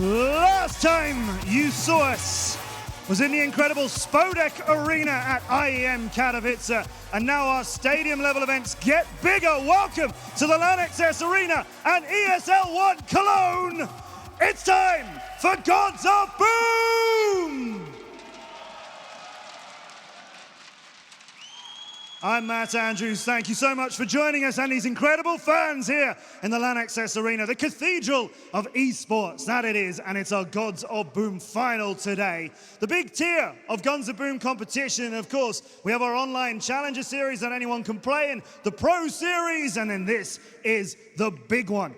Last time you saw us was in the incredible Spodek Arena at IEM Katowice, and now our stadium level events get bigger. Welcome to the Lanxess Arena and ESL ONE Cologne. It's time for Gods of Boom! I'm Matt Andrews. Thank you so much for joining us and these incredible fans here in the Lanxess Arena, the cathedral of esports, that it is, and it's our Gods of Boom final today. The big tier of Gods of Boom competition, of course, we have our online challenger series that anyone can play in, the pro series, and then this is the big one.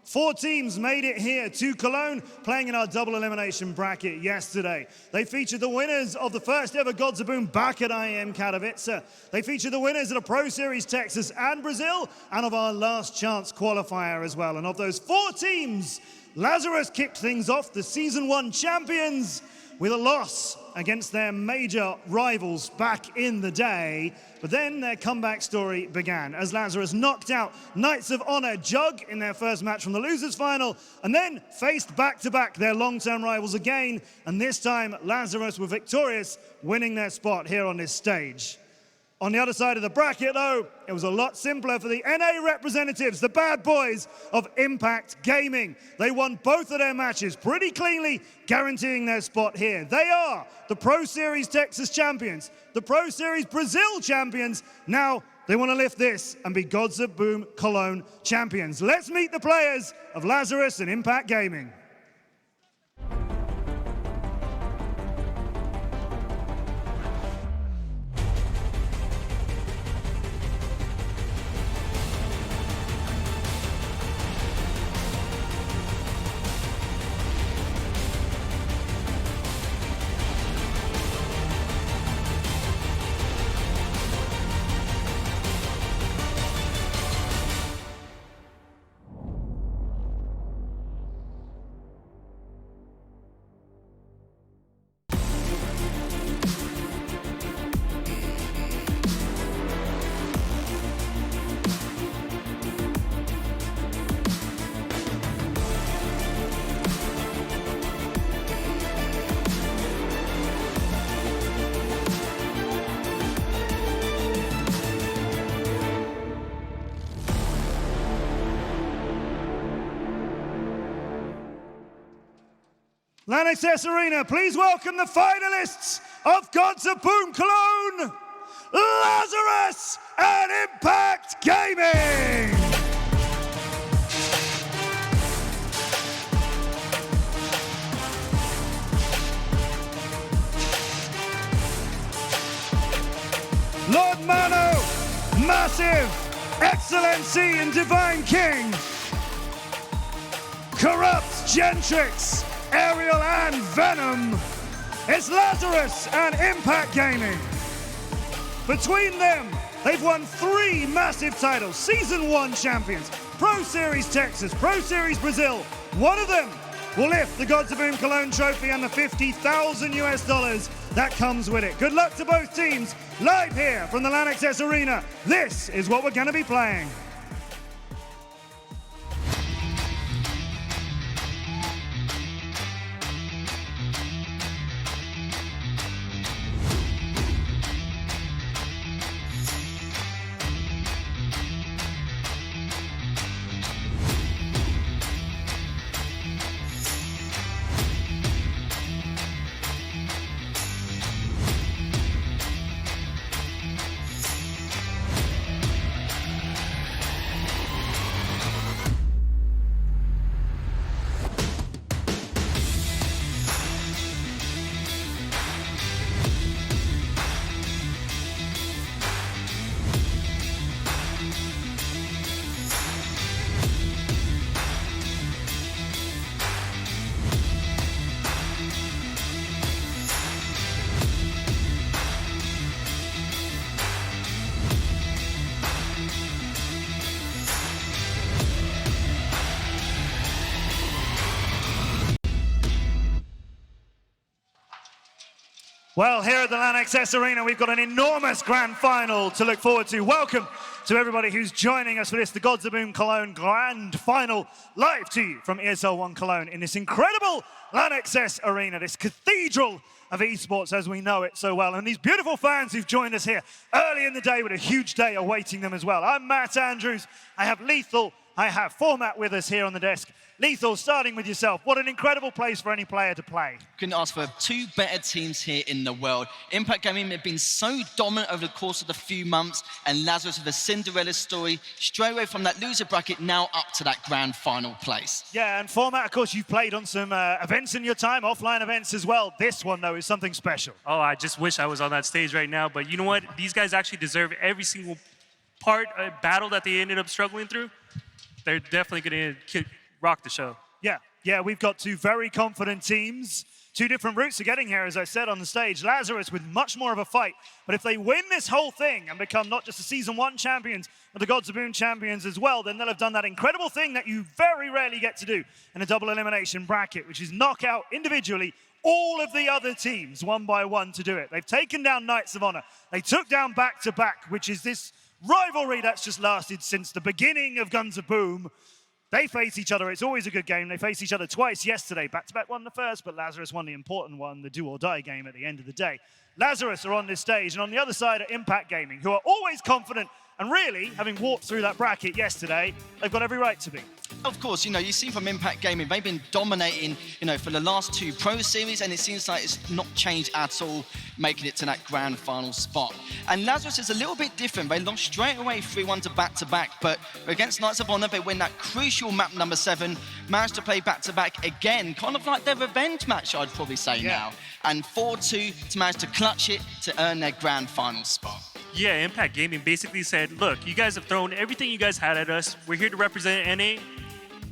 4 teams made it here to Cologne, playing in our double elimination bracket yesterday. They featured the winners of the first ever Gods of Boom back at IEM Katowice. They featured the winners of the Pro Series Texas and Brazil, and of our last chance qualifier as well. And of those 4 teams, Lazarus kicked things off, the Season 1 champions, with a loss against their major rivals back in the day. But then their comeback story began as Lazarus knocked out Knights of Honor Jug in their first match from the losers final, and then faced back-to-back their long-term rivals again, and this time Lazarus were victorious, winning their spot here on this stage. On the other side of the bracket, though, it was a lot simpler for the NA representatives, the bad boys of Impact Gaming. They won both of their matches pretty cleanly, guaranteeing their spot here. They are the Pro Series Texas champions, the Pro Series Brazil champions. Now they want to lift this and be Gods of Boom Cologne champions. Let's meet the players of Lazarus and Impact Gaming. Lanxess Arena, please welcome the finalists of Gods of Boom Cologne, Lazarus and Impact Gaming! Lord Mano, Massive, Excellency and Divine King, Corrupt Gentrix, Ariel and Venom. It's Lazarus and Impact Gaming. Between them, they've won 3 massive titles. Season 1 champions, Pro Series Texas, Pro Series Brazil. One of them will lift the Gods of Boom Cologne trophy and the $50,000 US that comes with it. Good luck to both teams. Live here from the Lanxess Arena, this is what we're going to be playing. Well, here at the Lanxess Arena, we've got an enormous grand final to look forward to. Welcome to everybody who's joining us for this, the Gods of Boom Cologne Grand Final, live to you from ESL ONE Cologne in this incredible Lanxess Arena, this cathedral of esports as we know it so well. And these beautiful fans who've joined us here early in the day with a huge day awaiting them as well. I'm Matt Andrews, I have Lethal, I have Format with us here on the desk. Lethal, starting with yourself, what an incredible place for any player to play. Couldn't ask for two better teams here in the world. Impact Gaming have been so dominant over the course of the few months, and Lazarus with a Cinderella story, straight away from that loser bracket, now up to that grand final place. Yeah, and Format, of course, you've played on some events in your time, offline events as well. This one, though, is something special. Oh, I just wish I was on that stage right now, but you know what? These guys actually deserve every single battle that they ended up struggling through. They're definitely going to rock the show. Yeah, we've got two very confident teams. Two different routes to getting here, as I said on the stage. Lazarus with much more of a fight. But if they win this whole thing and become not just the Season 1 champions, but the Gods of Boom champions as well, then they'll have done that incredible thing that you very rarely get to do in a double elimination bracket, which is knock out individually all of the other teams one by one to do it. They've taken down Knights of Honor. They took down back-to-back, which is this rivalry that's just lasted since the beginning of Guns of Boom. They face each other. It's always a good game. They faced each other twice yesterday. Back-to-back won the first, but Lazarus won the important one, the do-or-die game at the end of the day. Lazarus are on this stage, and on the other side are Impact Gaming, who are always confident, and really, having walked through that bracket yesterday, they've got every right to be. Of course, you see from Impact Gaming, they've been dominating, for the last two Pro Series, and it seems like it's not changed at all, making it to that grand final spot. And Lazarus is a little bit different. They lost straight away 3-1 to back-to-back, but against Knights of Honor, they win that crucial map number 7, managed to play back-to-back again, kind of like their revenge match, I'd probably say now. And 4-2 to manage to clutch it to earn their grand final spot. Yeah, Impact Gaming basically said, look, you guys have thrown everything you guys had at us. We're here to represent NA.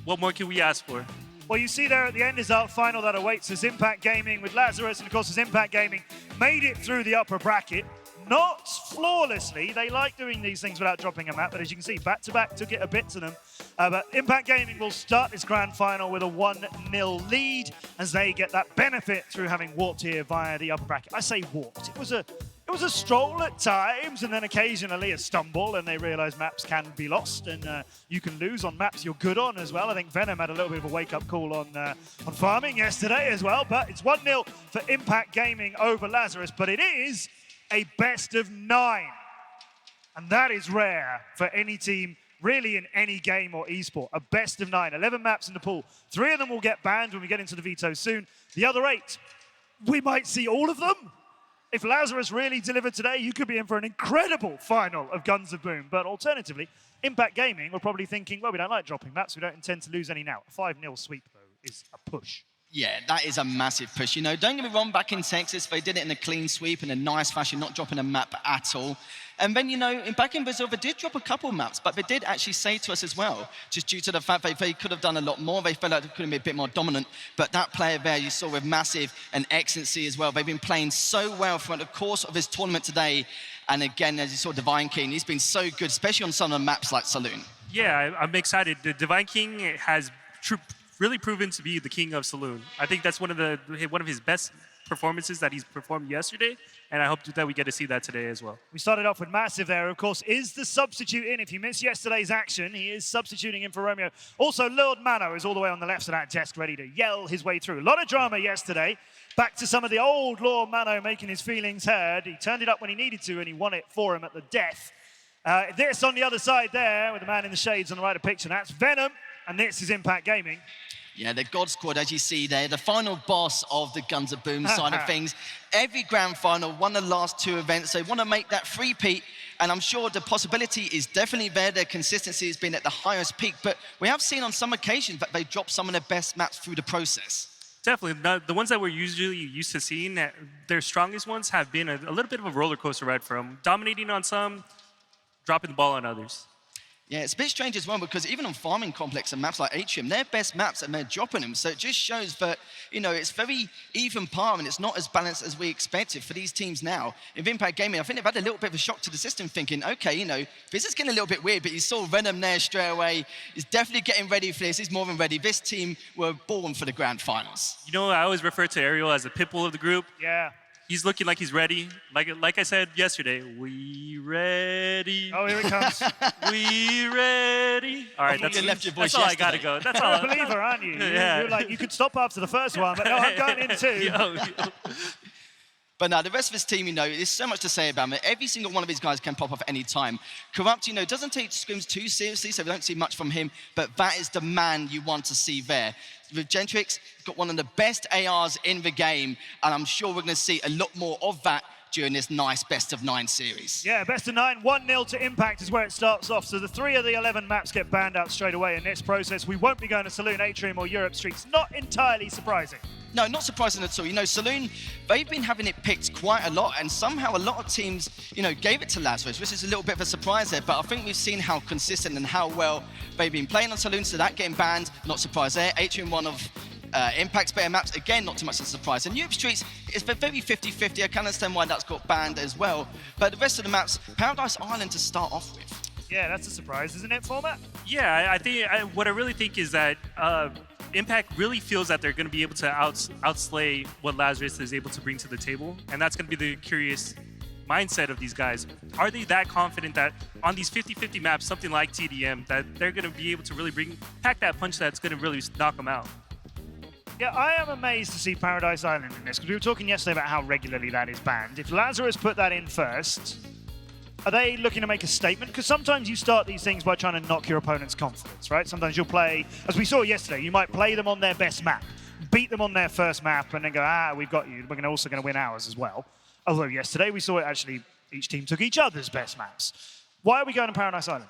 What more can we ask for? Well, you see there at the end is our final that awaits us, Impact Gaming with Lazarus, and of course, as Impact Gaming made it through the upper bracket. Not flawlessly. They like doing these things without dropping a map, but as you can see, back-to-back took it a bit to them. But Impact Gaming will start this grand final with a 1-0 lead as they get that benefit through having walked here via the upper bracket. I say walked. It was a stroll at times, and then occasionally a stumble, and they realize maps can be lost, and you can lose on maps you're good on as well. I think Venom had a little bit of a wake-up call on farming yesterday as well, but it's 1-0 for Impact Gaming over Lazarus, but it is a best of 9. And that is rare for any team, really in any game or esport. A best of 9, 11 maps in the pool. 3 of them will get banned when we get into the veto soon. The other 8, we might see all of them. If Lazarus really delivered today, you could be in for an incredible final of Guns of Boom. But alternatively, Impact Gaming were probably thinking, well, we don't like dropping maps. We don't intend to lose any now. A 5-0 sweep, though, is a push. Yeah, that is a massive push. Don't get me wrong, back in Texas, they did it in a clean sweep, in a nice fashion, not dropping a map at all. And then, back in Brazil, they did drop a couple maps, but they did actually say to us as well, just due to the fact that they could have done a lot more, they felt like they could have been a bit more dominant. But that player there, you saw with massive and excellency as well, they've been playing so well throughout the course of this tournament today. And again, as you saw, Divine King, he's been so good, especially on some of the maps like Saloon. Yeah, I'm excited. The Divine King has really proven to be the king of Saloon. I think that's one of his best performances that he's performed yesterday, and I hope that we get to see that today as well. We started off with Massive there, of course, is the substitute in. If you missed yesterday's action, he is substituting in for Romeo. Also, Lord Mano is all the way on the left of that desk, ready to yell his way through. A lot of drama yesterday. Back to some of the old Lord Mano making his feelings heard. He turned it up when he needed to, and he won it for him at the death. This on the other side there, with the man in the shades on the right of picture, that's Venom, and this is Impact Gaming. Yeah, the God Squad, as you see there, the final boss of the Guns of Boom side of things. Every grand final, won the last 2 events. They want to make that three-peat, and I'm sure the possibility is definitely there. Their consistency has been at the highest peak, but we have seen on some occasions that they drop some of their best maps through the process. Definitely. The ones that we're usually used to seeing, their strongest ones have been a little bit of a roller coaster ride for them, dominating on some, dropping the ball on others. Yeah, it's a bit strange as well because even on farming complex and maps like Atrium, they're best maps and they're dropping them. So it just shows that, it's very even par and it's not as balanced as we expected for these teams now. In Impact Gaming, I think they've had a little bit of a shock to the system thinking, okay, this is getting a little bit weird, but you saw Venom there straight away. He's definitely getting ready for this. He's more than ready. This team were born for the grand finals. I always refer to Ariel as the pitbull of the group. Yeah. He's looking like he's ready. Like I said yesterday, we ready. Oh, here it comes. We ready. All right, that's all I gotta go. That's all. You're a believer, aren't you? Yeah. You're like, you could stop after the first one, but no, I'm going in too. Yo. But now, the rest of his team, you know, there's so much to say about him. Every single one of these guys can pop off at any time. Corrupt, you know, doesn't take scrims too seriously, so we don't see much from him, but that is the man you want to see there. With Gentrix, he's got one of the best ARs in the game, and I'm sure we're going to see a lot more of that during this nice best-of-9 series. Yeah, best of 9, 1-0 to Impact is where it starts off. So the 3 of the 11 maps get banned out straight away in this process. We won't be going to Saloon, Atrium, or Europe Streets. Not entirely surprising. No, not surprising at all. You know, Saloon, they've been having it picked quite a lot, and somehow a lot of teams, you know, gave it to Lazarus, which is a little bit of a surprise there, but I think we've seen how consistent and how well they've been playing on Saloon, so that getting banned, not surprised there. Atrium, one of Impact's better maps, again, not too much of a surprise. And Europe Streets is very 50-50. I can understand why that's got banned as well, but the rest of the maps, Paradise Island to start off with. Yeah, that's a surprise, isn't it, format? Yeah, I think what I really think is that Impact really feels that they're going to be able to outslay what Lazarus is able to bring to the table, and that's going to be the curious mindset of these guys. Are they that confident that on these 50-50 maps, something like TDM, that they're going to be able to really pack that punch that's going to really knock them out? Yeah, I am amazed to see Paradise Island in this, because we were talking yesterday about how regularly that is banned. If Lazarus put that in first, are they looking to make a statement? Because sometimes you start these things by trying to knock your opponent's confidence, right? Sometimes you'll play, as we saw yesterday, you might play them on their best map, beat them on their first map, and then go, we've got you. We're also going to win ours as well. Although yesterday we saw it actually, each team took each other's best maps. Why are we going to Paradise Island?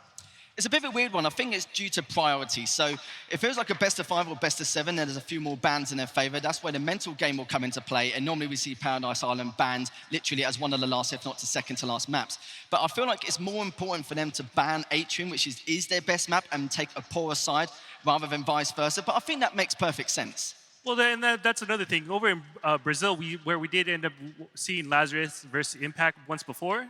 It's a bit of a weird one. I think it's due to priority. So if it was like a best of 5 or best of 7, then there's a few more bans in their favor. That's where the mental game will come into play. And normally we see Paradise Island banned literally as one of the last, if not the second to last maps. But I feel like it's more important for them to ban Atrium, which is their best map, and take a poorer side rather than vice versa. But I think that makes perfect sense. Well, then that's another thing. Over in Brazil, where we did end up seeing Lazarus versus Impact once before,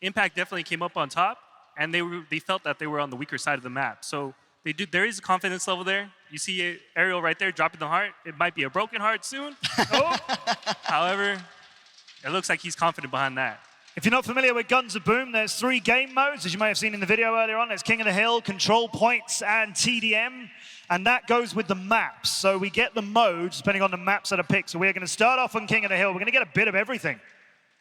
Impact definitely came up on top, and they felt that they were on the weaker side of the map. So there is a confidence level there. You see Ariel right there dropping the heart. It might be a broken heart soon. However, it looks like he's confident behind that. If you're not familiar with Guns of Boom, there's 3 game modes, as you may have seen in the video earlier on. There's King of the Hill, Control Points, and TDM. And that goes with the maps. So we get the modes depending on the maps that are picked. So we're going to start off on King of the Hill. We're going to get a bit of everything.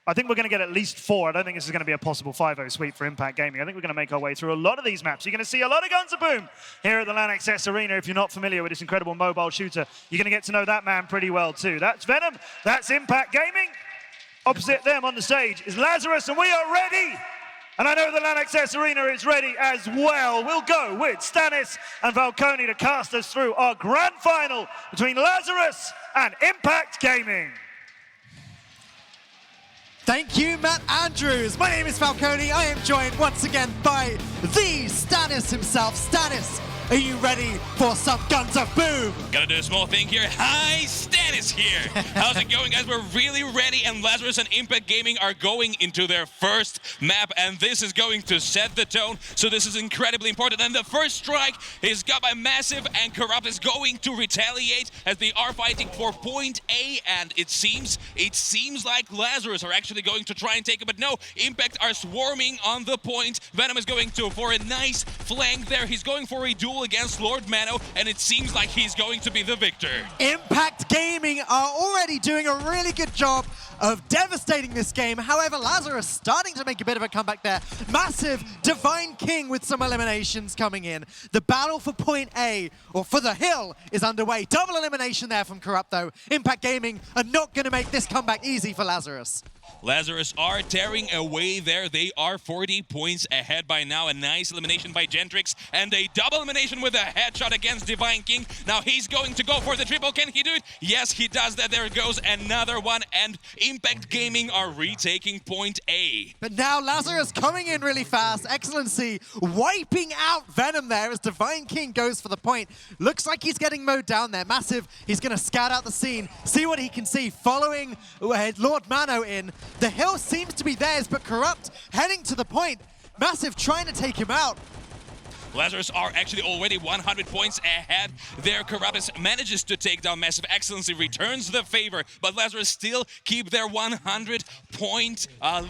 I think we're going to get at least 4. I don't think this is going to be a possible 5-0 sweep for Impact Gaming. I think we're going to make our way through a lot of these maps. You're going to see a lot of Guns of Boom here at the Lanxess Arena. If you're not familiar with this incredible mobile shooter, you're going to get to know that man pretty well too. That's Venom. That's Impact Gaming. Opposite them on the stage is Lazarus, and we are ready. And I know the Lanxess Arena is ready as well. We'll go with Stanis and Falcone to cast us through our grand final between Lazarus and Impact Gaming. Thank you, Matt Andrews. My name is Falcone. I am joined once again by the Stanis himself. Stanis, are you ready for some Guns of Boom? Gotta do a small thing here. Hi, Stanis here. How's it going, guys? We're really ready, and Lazarus and Impact Gaming are going into their first map, and this is going to set the tone, so this is incredibly important. And the first strike is got by Massive, and Corrupt is going to retaliate as they are fighting for point A, and it seems like Lazarus are actually going to try and take it, but no, Impact are swarming on the point. Venom is going to for a nice flank there. He's going for a duel against Lord Mano, and it seems like he's going to be the victor. Impact Gaming are already doing a really good job of devastating this game. However, Lazarus starting to make a bit of a comeback there. Massive Divine King with some eliminations coming in. The battle for point A, or for the hill, is underway. Double elimination there from Corrupt, though. Impact Gaming are not going to make this comeback easy for Lazarus. Lazarus are tearing away there. They are 40 points ahead by now. A nice elimination by Gentrix and a double elimination with a headshot against Divine King. Now he's going to go for the triple. Can he do it? Yes, he does that. There goes another one, and Impact Gaming are retaking point A. But now Lazarus coming in really fast. Excellency wiping out Venom there as Divine King goes for the point. Looks like he's getting mowed down there. Massive, he's going to scout out the scene, see what he can see, following Lord Mano in. The hill seems to be theirs, but Corrupt heading to the point. Massive trying to take him out. Lazarus are actually already 100 points ahead. There, Carabas manages to take down Massive Excellency, returns the favor, but Lazarus still keep their 100-point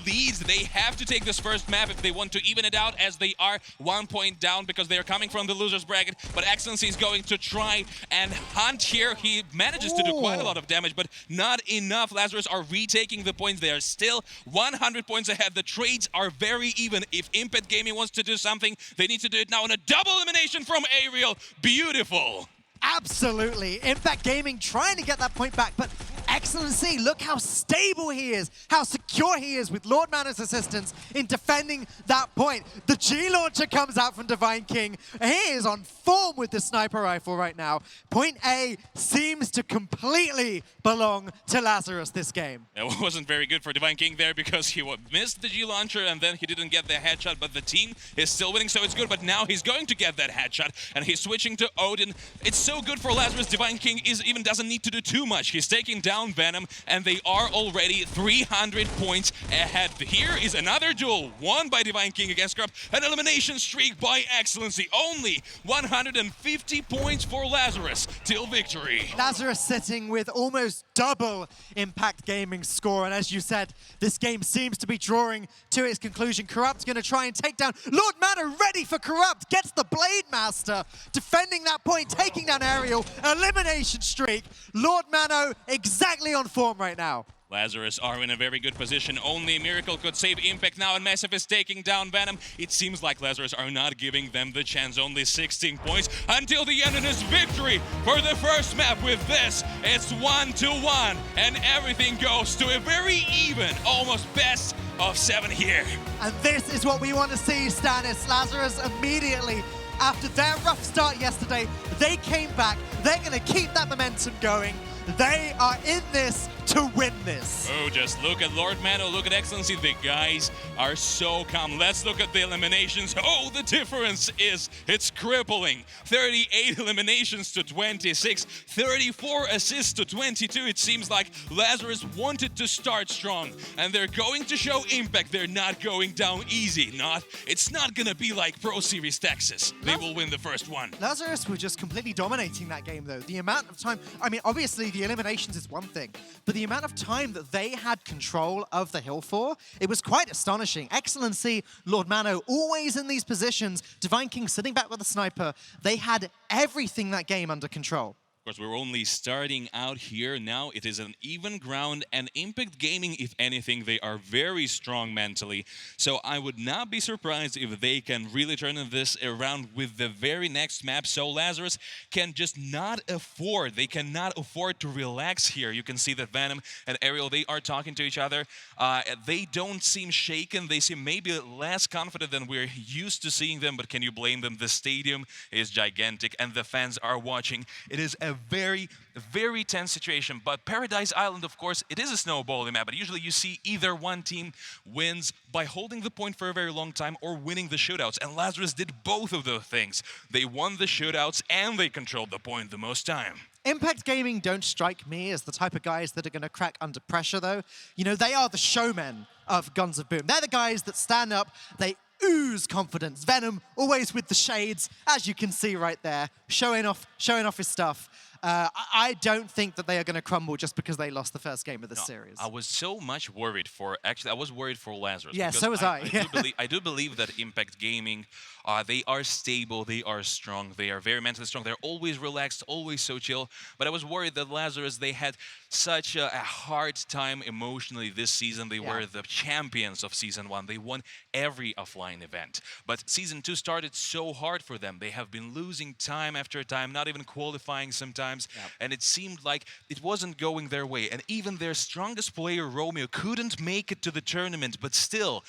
lead. They have to take this first map if they want to even it out, as they are 1 point down because they are coming from the loser's bracket. But Excellency is going to try and hunt here. He manages to do quite a lot of damage, but not enough. Lazarus are retaking the points. They are still 100 points ahead. The trades are very even. If Impact Gaming wants to do something, they need to do it now. A double elimination from Ariel. Beautiful. Absolutely. Impact Gaming trying to get that point back, but Excellency, look how stable he is, how secure he is with Lord Mano's assistance in defending that point. The G-Launcher comes out from Divine King. He is on form with the sniper rifle right now. Point A seems to completely belong to Lazarus this game. It wasn't very good for Divine King there because he missed the G-Launcher and then he didn't get the headshot, but the team is still winning, so it's good. But now he's going to get that headshot and he's switching to Odin. It's so good for Lazarus. Divine King even doesn't need to do too much. He's taking down Venom, and they are already 300 points ahead. Here is another duel won by Divine King against Corrupt. An elimination streak by Excellency. Only 150 points for Lazarus till victory. Lazarus sitting with almost double Impact Gaming score, and as you said, this game seems to be drawing to its conclusion. Corrupt's going to try and take down Lord Mano, ready for Corrupt, gets the Blade Master, defending that point, taking down Ariel, elimination streak. Lord Mano exactly on form right now. Lazarus are in a very good position. Only Miracle could save Impact now, and Massive is taking down Venom. It seems like Lazarus are not giving them the chance. Only 16 points until the end, and his victory for the first map. With this, it's 1-1, and everything goes to a very even, almost best of 7 here. And this is what we want to see, Stanis. Lazarus immediately, after their rough start yesterday, they came back. They're going to keep that momentum going. They are in this to win this. Oh, just look at Lord Mano, look at Excellency. The guys are so calm. Let's look at the eliminations. Oh, the difference it's crippling. 38 eliminations to 26, 34 assists to 22. It seems like Lazarus wanted to start strong, and they're going to show Impact they're not going down easy. It's not gonna be like Pro Series Texas. They will win the first one. Lazarus were just completely dominating that game, though. The amount of time, I mean, obviously the eliminations is one thing, but the amount of time that they had control of the hill for, it was quite astonishing. Excellency, Lord Mano, always in these positions. Divine King sitting back with a sniper. They had everything that game under control. Of course, we're only starting out here. Now it is an even ground, and Impact Gaming, if anything, they are very strong mentally. So I would not be surprised if they can really turn this around with the very next map. So Lazarus can just not afford, they cannot afford to relax here. You can see that Venom and Ariel, they are talking to each other. They don't seem shaken. They seem maybe less confident than we're used to seeing them, but can you blame them? The stadium is gigantic and the fans are watching. It is a very, very tense situation. But Paradise Island, of course, it is a snowballing map, but usually you see either one team wins by holding the point for a very long time or winning the shootouts. And Lazarus did both of those things. They won the shootouts and they controlled the point the most time. Impact Gaming don't strike me as the type of guys that are going to crack under pressure, though. You know, they are the showmen of Guns of Boom. They're the guys that stand up, they ooze confidence. Venom, always with the shades, as you can see right there, showing off his stuff. I don't think that they are going to crumble just because they lost the first game of this series. I was so much worried for, actually, I was worried for Lazarus. Yeah, so was I. I do believe that Impact Gaming, they are stable, they are strong, they are very mentally strong, they're always relaxed, always so chill. But I was worried that Lazarus, they had such a hard time emotionally this season. They were the champions of Season 1. They won every offline event. But Season 2 started so hard for them. They have been losing time after time, not even qualifying sometimes. And it seemed like it wasn't going their way. And even their strongest player, Romeo, couldn't make it to the tournament. But still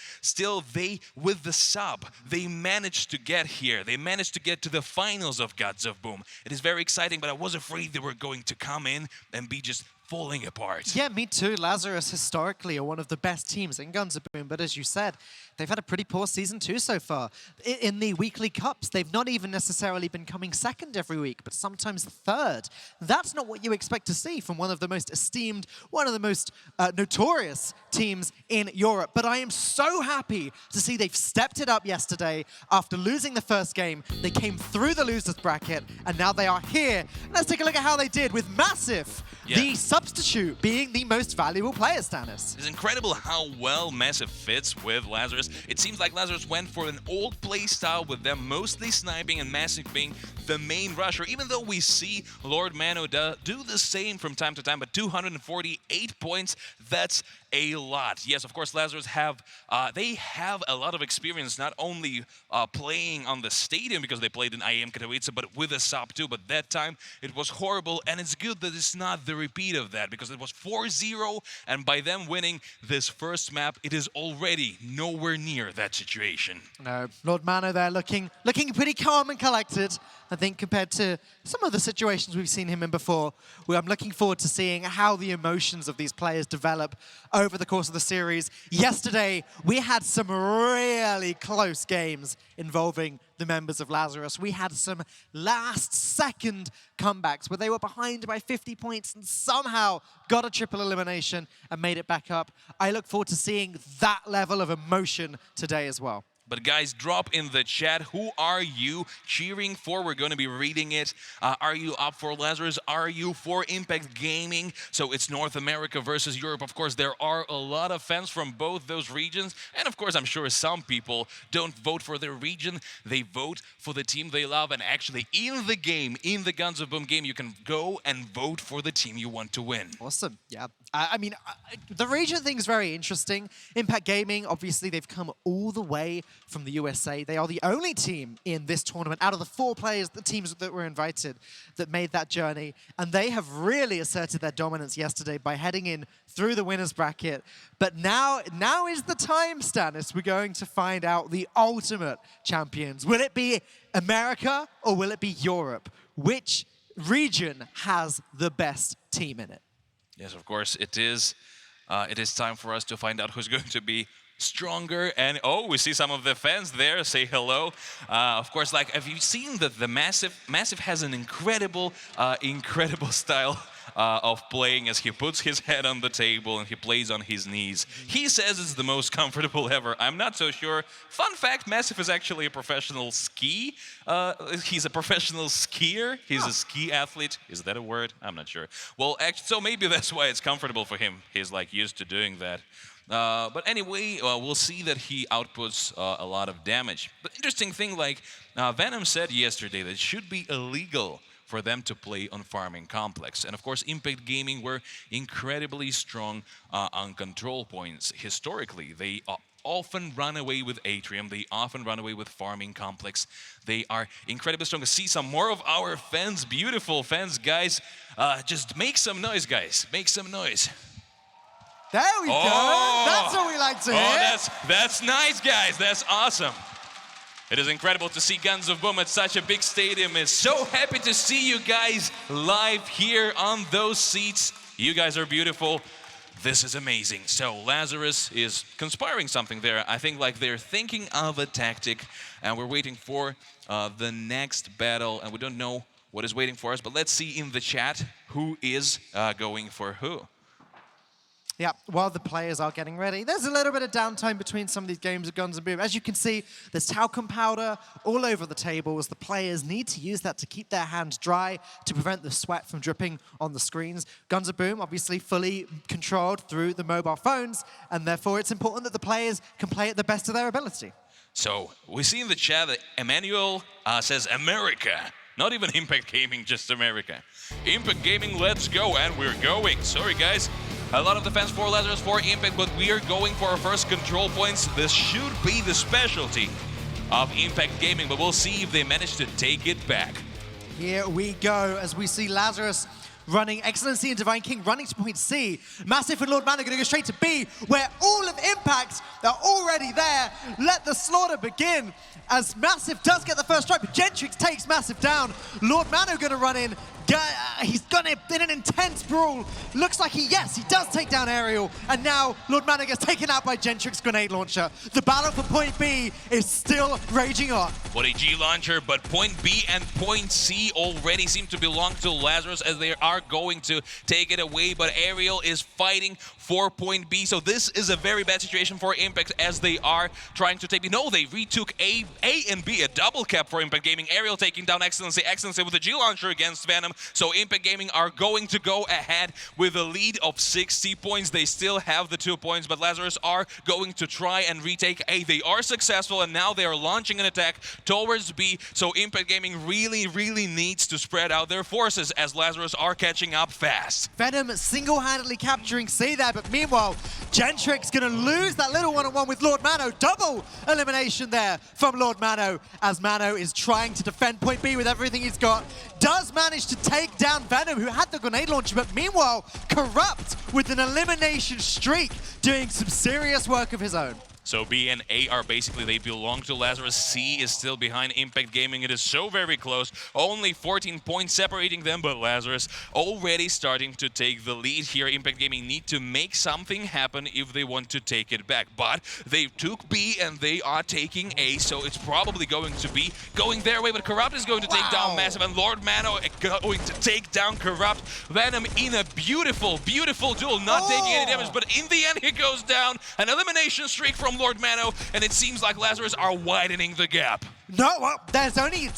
they, with the sub, they managed to get here. They managed to get to the finals of Gods of Boom. It is very exciting, but I was afraid they were going to come in and be just falling apart. Yeah, me too. Lazarus historically are one of the best teams in Guns of Boom, but as you said, they've had a pretty poor season too so far. In the weekly cups, they've not even necessarily been coming second every week, but sometimes third. That's not what you expect to see from one of the most esteemed, one of the most notorious teams in Europe. But I am so happy to see they've stepped it up yesterday. After losing the first game, they came through the losers bracket, and now they are here. Let's take a look at how they did with Massive, the substitute, being the most valuable player, Stannis. It's incredible how well Massive fits with Lazarus. It seems like Lazarus went for an old play style with them mostly sniping and Massive being the main rusher, even though we see Lord Mano do the same from time to time, but 248 points, that's a lot. Yes, of course, Lazarus they have a lot of experience, not only playing on the stadium because they played in IEM Katowice, but with a sub too. But that time it was horrible, and it's good that it's not the repeat of that because it was 4-0, and by them winning this first map, it is already nowhere near that situation. No, Lord Mano there looking pretty calm and collected, I think, compared to some of the situations we've seen him in before. I'm looking forward to seeing how the emotions of these players develop over the course of the series. Yesterday, we had some really close games involving the members of Lazarus. We had some last-second comebacks where they were behind by 50 points and somehow got a triple elimination and made it back up. I look forward to seeing that level of emotion today as well. But guys, drop in the chat, who are you cheering for? We're going to be reading it. Are you up for Lazarus? Are you for Impact Gaming? So it's North America versus Europe. Of course, there are a lot of fans from both those regions. And of course, I'm sure some people don't vote for their region. They vote for the team they love. And actually, in the game, in the Guns of Boom game, you can go and vote for the team you want to win. Awesome. Yeah. I mean, the region thing is very interesting. Impact Gaming, obviously, they've come all the way from the USA. They are the only team in this tournament out of the 4 players, the teams that were invited, that made that journey. And they have really asserted their dominance yesterday by heading in through the winners bracket. But now is the time, Stannis. We're going to find out the ultimate champions. Will it be America or will it be Europe? Which region has the best team in it? Yes, of course, it is time for us to find out who's going to be stronger. And oh, we see some of the fans there. Say hello. Of course, like, have you seen that the Massive has an incredible style of playing as he puts his head on the table and he plays on his knees. He says it's the most comfortable ever. I'm not so sure. Fun fact, Massive is actually a professional he's a professional skier. He's a ski athlete. Is that a word? I'm not sure. Well, actually, so maybe that's why it's comfortable for him. He's like used to doing that. But anyway, we'll see that he outputs a lot of damage. But interesting thing, like Venom said yesterday, that it should be illegal for them to play on Farming Complex. And of course, Impact Gaming were incredibly strong on control points. Historically, they often run away with Atrium. They often run away with Farming Complex. They are incredibly strong. See some more of our fans, beautiful fans, guys. Just make some noise, guys. Make some noise. There we go. That's what we like to hear. Oh, that's nice, guys. That's awesome. It is incredible to see Guns of Boom at such a big stadium. It's so happy to see you guys live here on those seats. You guys are beautiful. This is amazing. So Lazarus is conspiring something there. I think like they're thinking of a tactic, and we're waiting for the next battle, and we don't know what is waiting for us, but let's see in the chat who is going for who. Yeah, while the players are getting ready, there's a little bit of downtime between some of these games of Guns of Boom. As you can see, there's talcum powder all over the tables. The players need to use that to keep their hands dry, to prevent the sweat from dripping on the screens. Guns of Boom, obviously fully controlled through the mobile phones, and therefore it's important that the players can play at the best of their ability. So, we see in the chat that Emmanuel says America. Not even Impact Gaming, just America. Impact Gaming, let's go, and we're going. Sorry, guys. A lot of the fans for Lazarus for Impact, but we are going for our first control points. This should be the specialty of Impact Gaming, but we'll see if they manage to take it back. Here we go, as we see Lazarus running Excellency and Divine King running to point C. Massive and Lord Man are going to go straight to B, where all of Impact are already there. Let the slaughter begin, as Massive does get the first strike, but Gentrix takes Massive down. Lord Mano going to run in. He's gone in an intense brawl. Looks like he does take down Aerial, and now Lord Mano gets taken out by Gentrix grenade launcher. The battle for point B is still raging on. What a G launcher, but point B and point C already seem to belong to Lazarus as they are going to take it away, but Aerial is fighting for point B, so this is a very bad situation for Impact as they are trying to take... No, they retook A and B, a double cap for Impact Gaming. Aerial taking down Excellency with a G launcher against Venom, so Impact Gaming are going to go ahead with a lead of 60 points. They still have the 2 points, but Lazarus are going to try and retake A. They are successful, and now they are launching an attack towards B, so Impact Gaming really needs to spread out their forces as Lazarus are catching up fast. Venom single-handedly capturing C there, but meanwhile, Gentrix gonna lose that little one-on-one with Lord Mano. Double elimination there from Lord Mano, as Mano is trying to defend point B with everything he's got. Does manage to take down Venom, who had the grenade launcher, but meanwhile, Corrupt with an elimination streak, doing some serious work of his own. So B and A are basically, they belong to Lazarus. C is still behind Impact Gaming. It is so very close. Only 14 points separating them, but Lazarus already starting to take the lead here. Impact Gaming need to make something happen if they want to take it back. But they took B and they are taking A, so it's probably going to be going their way. But Corrupt is going to take down Massive, and Lord Mano going to take down Corrupt. Venom in a beautiful duel, not taking any damage, but in the end he goes down. An elimination streak from Lord Mano, and it seems like Lazarus are widening the gap. No, well, there's only 1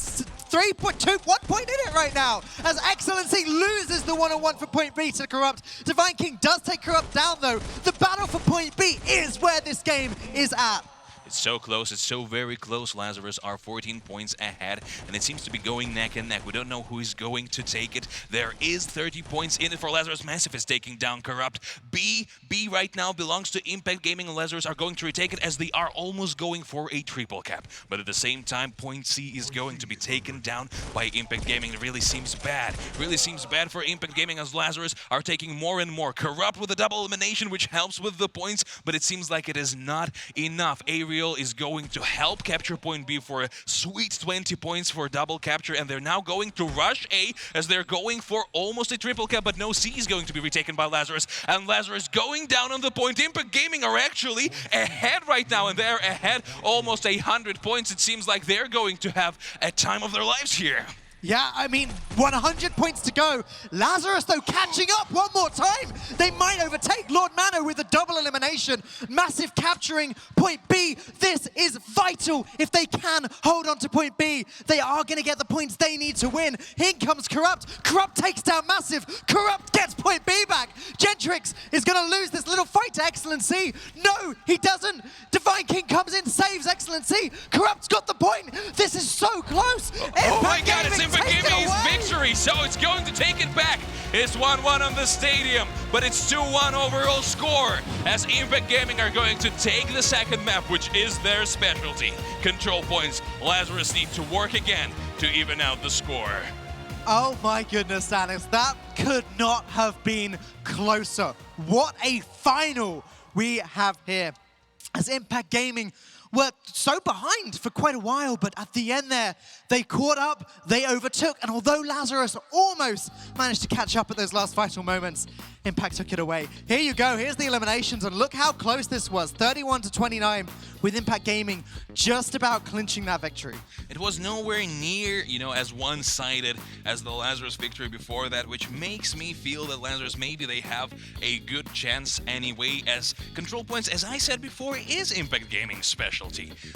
point in it right now, as Excellency loses the one-on-one for point B to Corrupt. Divine King does take Corrupt down, though. The battle for point B is where this game is at. It's so close, it's so very close. Lazarus are 14 points ahead, and it seems to be going neck and neck. We don't know who is going to take it. There is 30 points in it for Lazarus. Massive is taking down Corrupt. B right now belongs to Impact Gaming, and Lazarus are going to retake it as they are almost going for a triple cap. But at the same time, point C is going to be taken down by Impact Gaming. It really seems bad. Really seems bad for Impact Gaming as Lazarus are taking more and more. Corrupt with a double elimination, which helps with the points, but it seems like it is not enough. Aerial is going to help capture point B for a sweet 20 points for double capture, and they're now going to rush A as they're going for almost a triple cap, but no, C is going to be retaken by Lazarus, and Lazarus going down on the point. Impact Gaming are actually ahead right now, and they're ahead almost 100 points. It seems like they're going to have a time of their lives here. Yeah, I mean, 100 points to go. Lazarus, though, catching up one more time. They might overtake Lord Mano with a double elimination. Massive capturing point B. This is vital. If they can hold on to point B, they are going to get the points they need to win. Here comes Corrupt. Corrupt takes down Massive. Corrupt gets point B back. Gentrix is going to lose this little fight to Excellency. No, he doesn't. Divine King comes in, saves Excellency. Corrupt's got the point. This is so close. Oh my God, it's Impact Gaming's victory, so it's going to take it back. It's 1-1 on the stadium, but it's 2-1 overall score as Impact Gaming are going to take the second map, which is their specialty. Control points. Lazarus need to work again to even out the score. Oh my goodness, Stannis, that could not have been closer. What a final we have here, as Impact Gaming were so behind for quite a while, but at the end there, they caught up, they overtook, and although Lazarus almost managed to catch up at those last vital moments, Impact took it away. Here you go, here's the eliminations, and look how close this was, 31-29, with Impact Gaming just about clinching that victory. It was nowhere near, as one-sided as the Lazarus victory before that, which makes me feel that Lazarus, maybe they have a good chance anyway, as control points, as I said before, is Impact Gaming's specialty.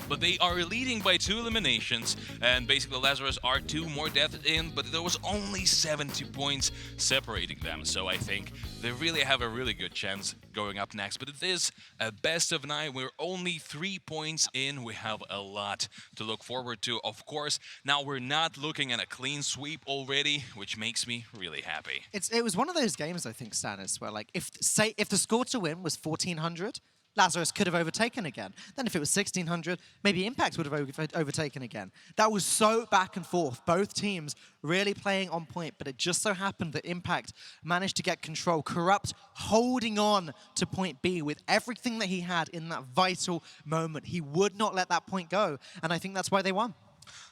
But they are leading by 2 eliminations, and basically Lazarus are 2 more deaths in, but there was only 70 points separating them, so I think they really have a really good chance going up next. But it is a best of 9. We're only 3 points in. We have a lot to look forward to, of course. Now we're not looking at a clean sweep already, which makes me really happy. It was one of those games, I think, Stannis, where like if the score to win was 1400, Lazarus could have overtaken again. Then if it was 1600, maybe Impact would have overtaken again. That was so back and forth. Both teams really playing on point, but it just so happened that Impact managed to get control. Corrupt holding on to point B with everything that he had in that vital moment. He would not let that point go, and I think that's why they won.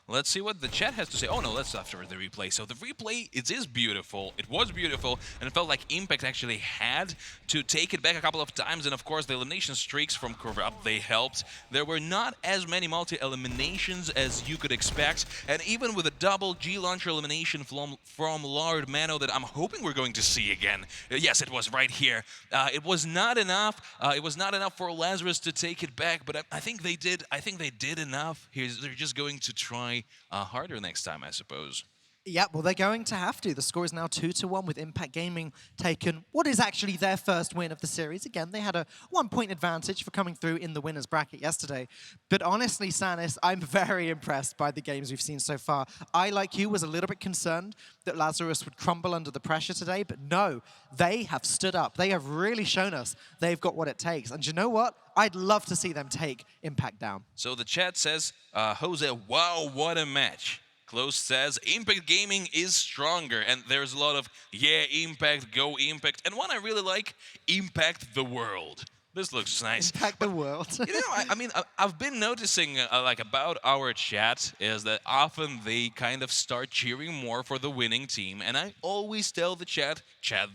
Let's see what the chat has to say. Oh no, that's after the replay. So the replay, it is beautiful. It was beautiful, and it felt like Impact actually had to take it back a couple of times. And of course, the elimination streaks from Corrupt, they helped. There were not as many multi-eliminations as you could expect. And even with a double G-Launcher elimination from Lord Mano that I'm hoping we're going to see again. Yes, it was right here. It was not enough. It was not enough for Lazarus to take it back, but I think they did. I think they did enough. They're just going to try harder next time, I suppose. Yeah, well, they're going to have to. The score is now 2-1 with Impact Gaming taken what is actually their first win of the series. Again, they had a 1-point advantage for coming through in the winner's bracket yesterday. But honestly, Sanis, I'm very impressed by the games we've seen so far. I, like you, was a little bit concerned that Lazarus would crumble under the pressure today, but no, they have stood up. They have really shown us they've got what it takes. And you know what? I'd love to see them take Impact down. So the chat says, Jose, wow, what a match. Close says, Impact Gaming is stronger, and there's a lot of, yeah, Impact, go Impact. And one I really like, Impact the World. This looks nice. Impact the world. You know, I mean, I've been noticing, like, about our chat is that often they kind of start cheering more for the winning team. And I always tell the chat,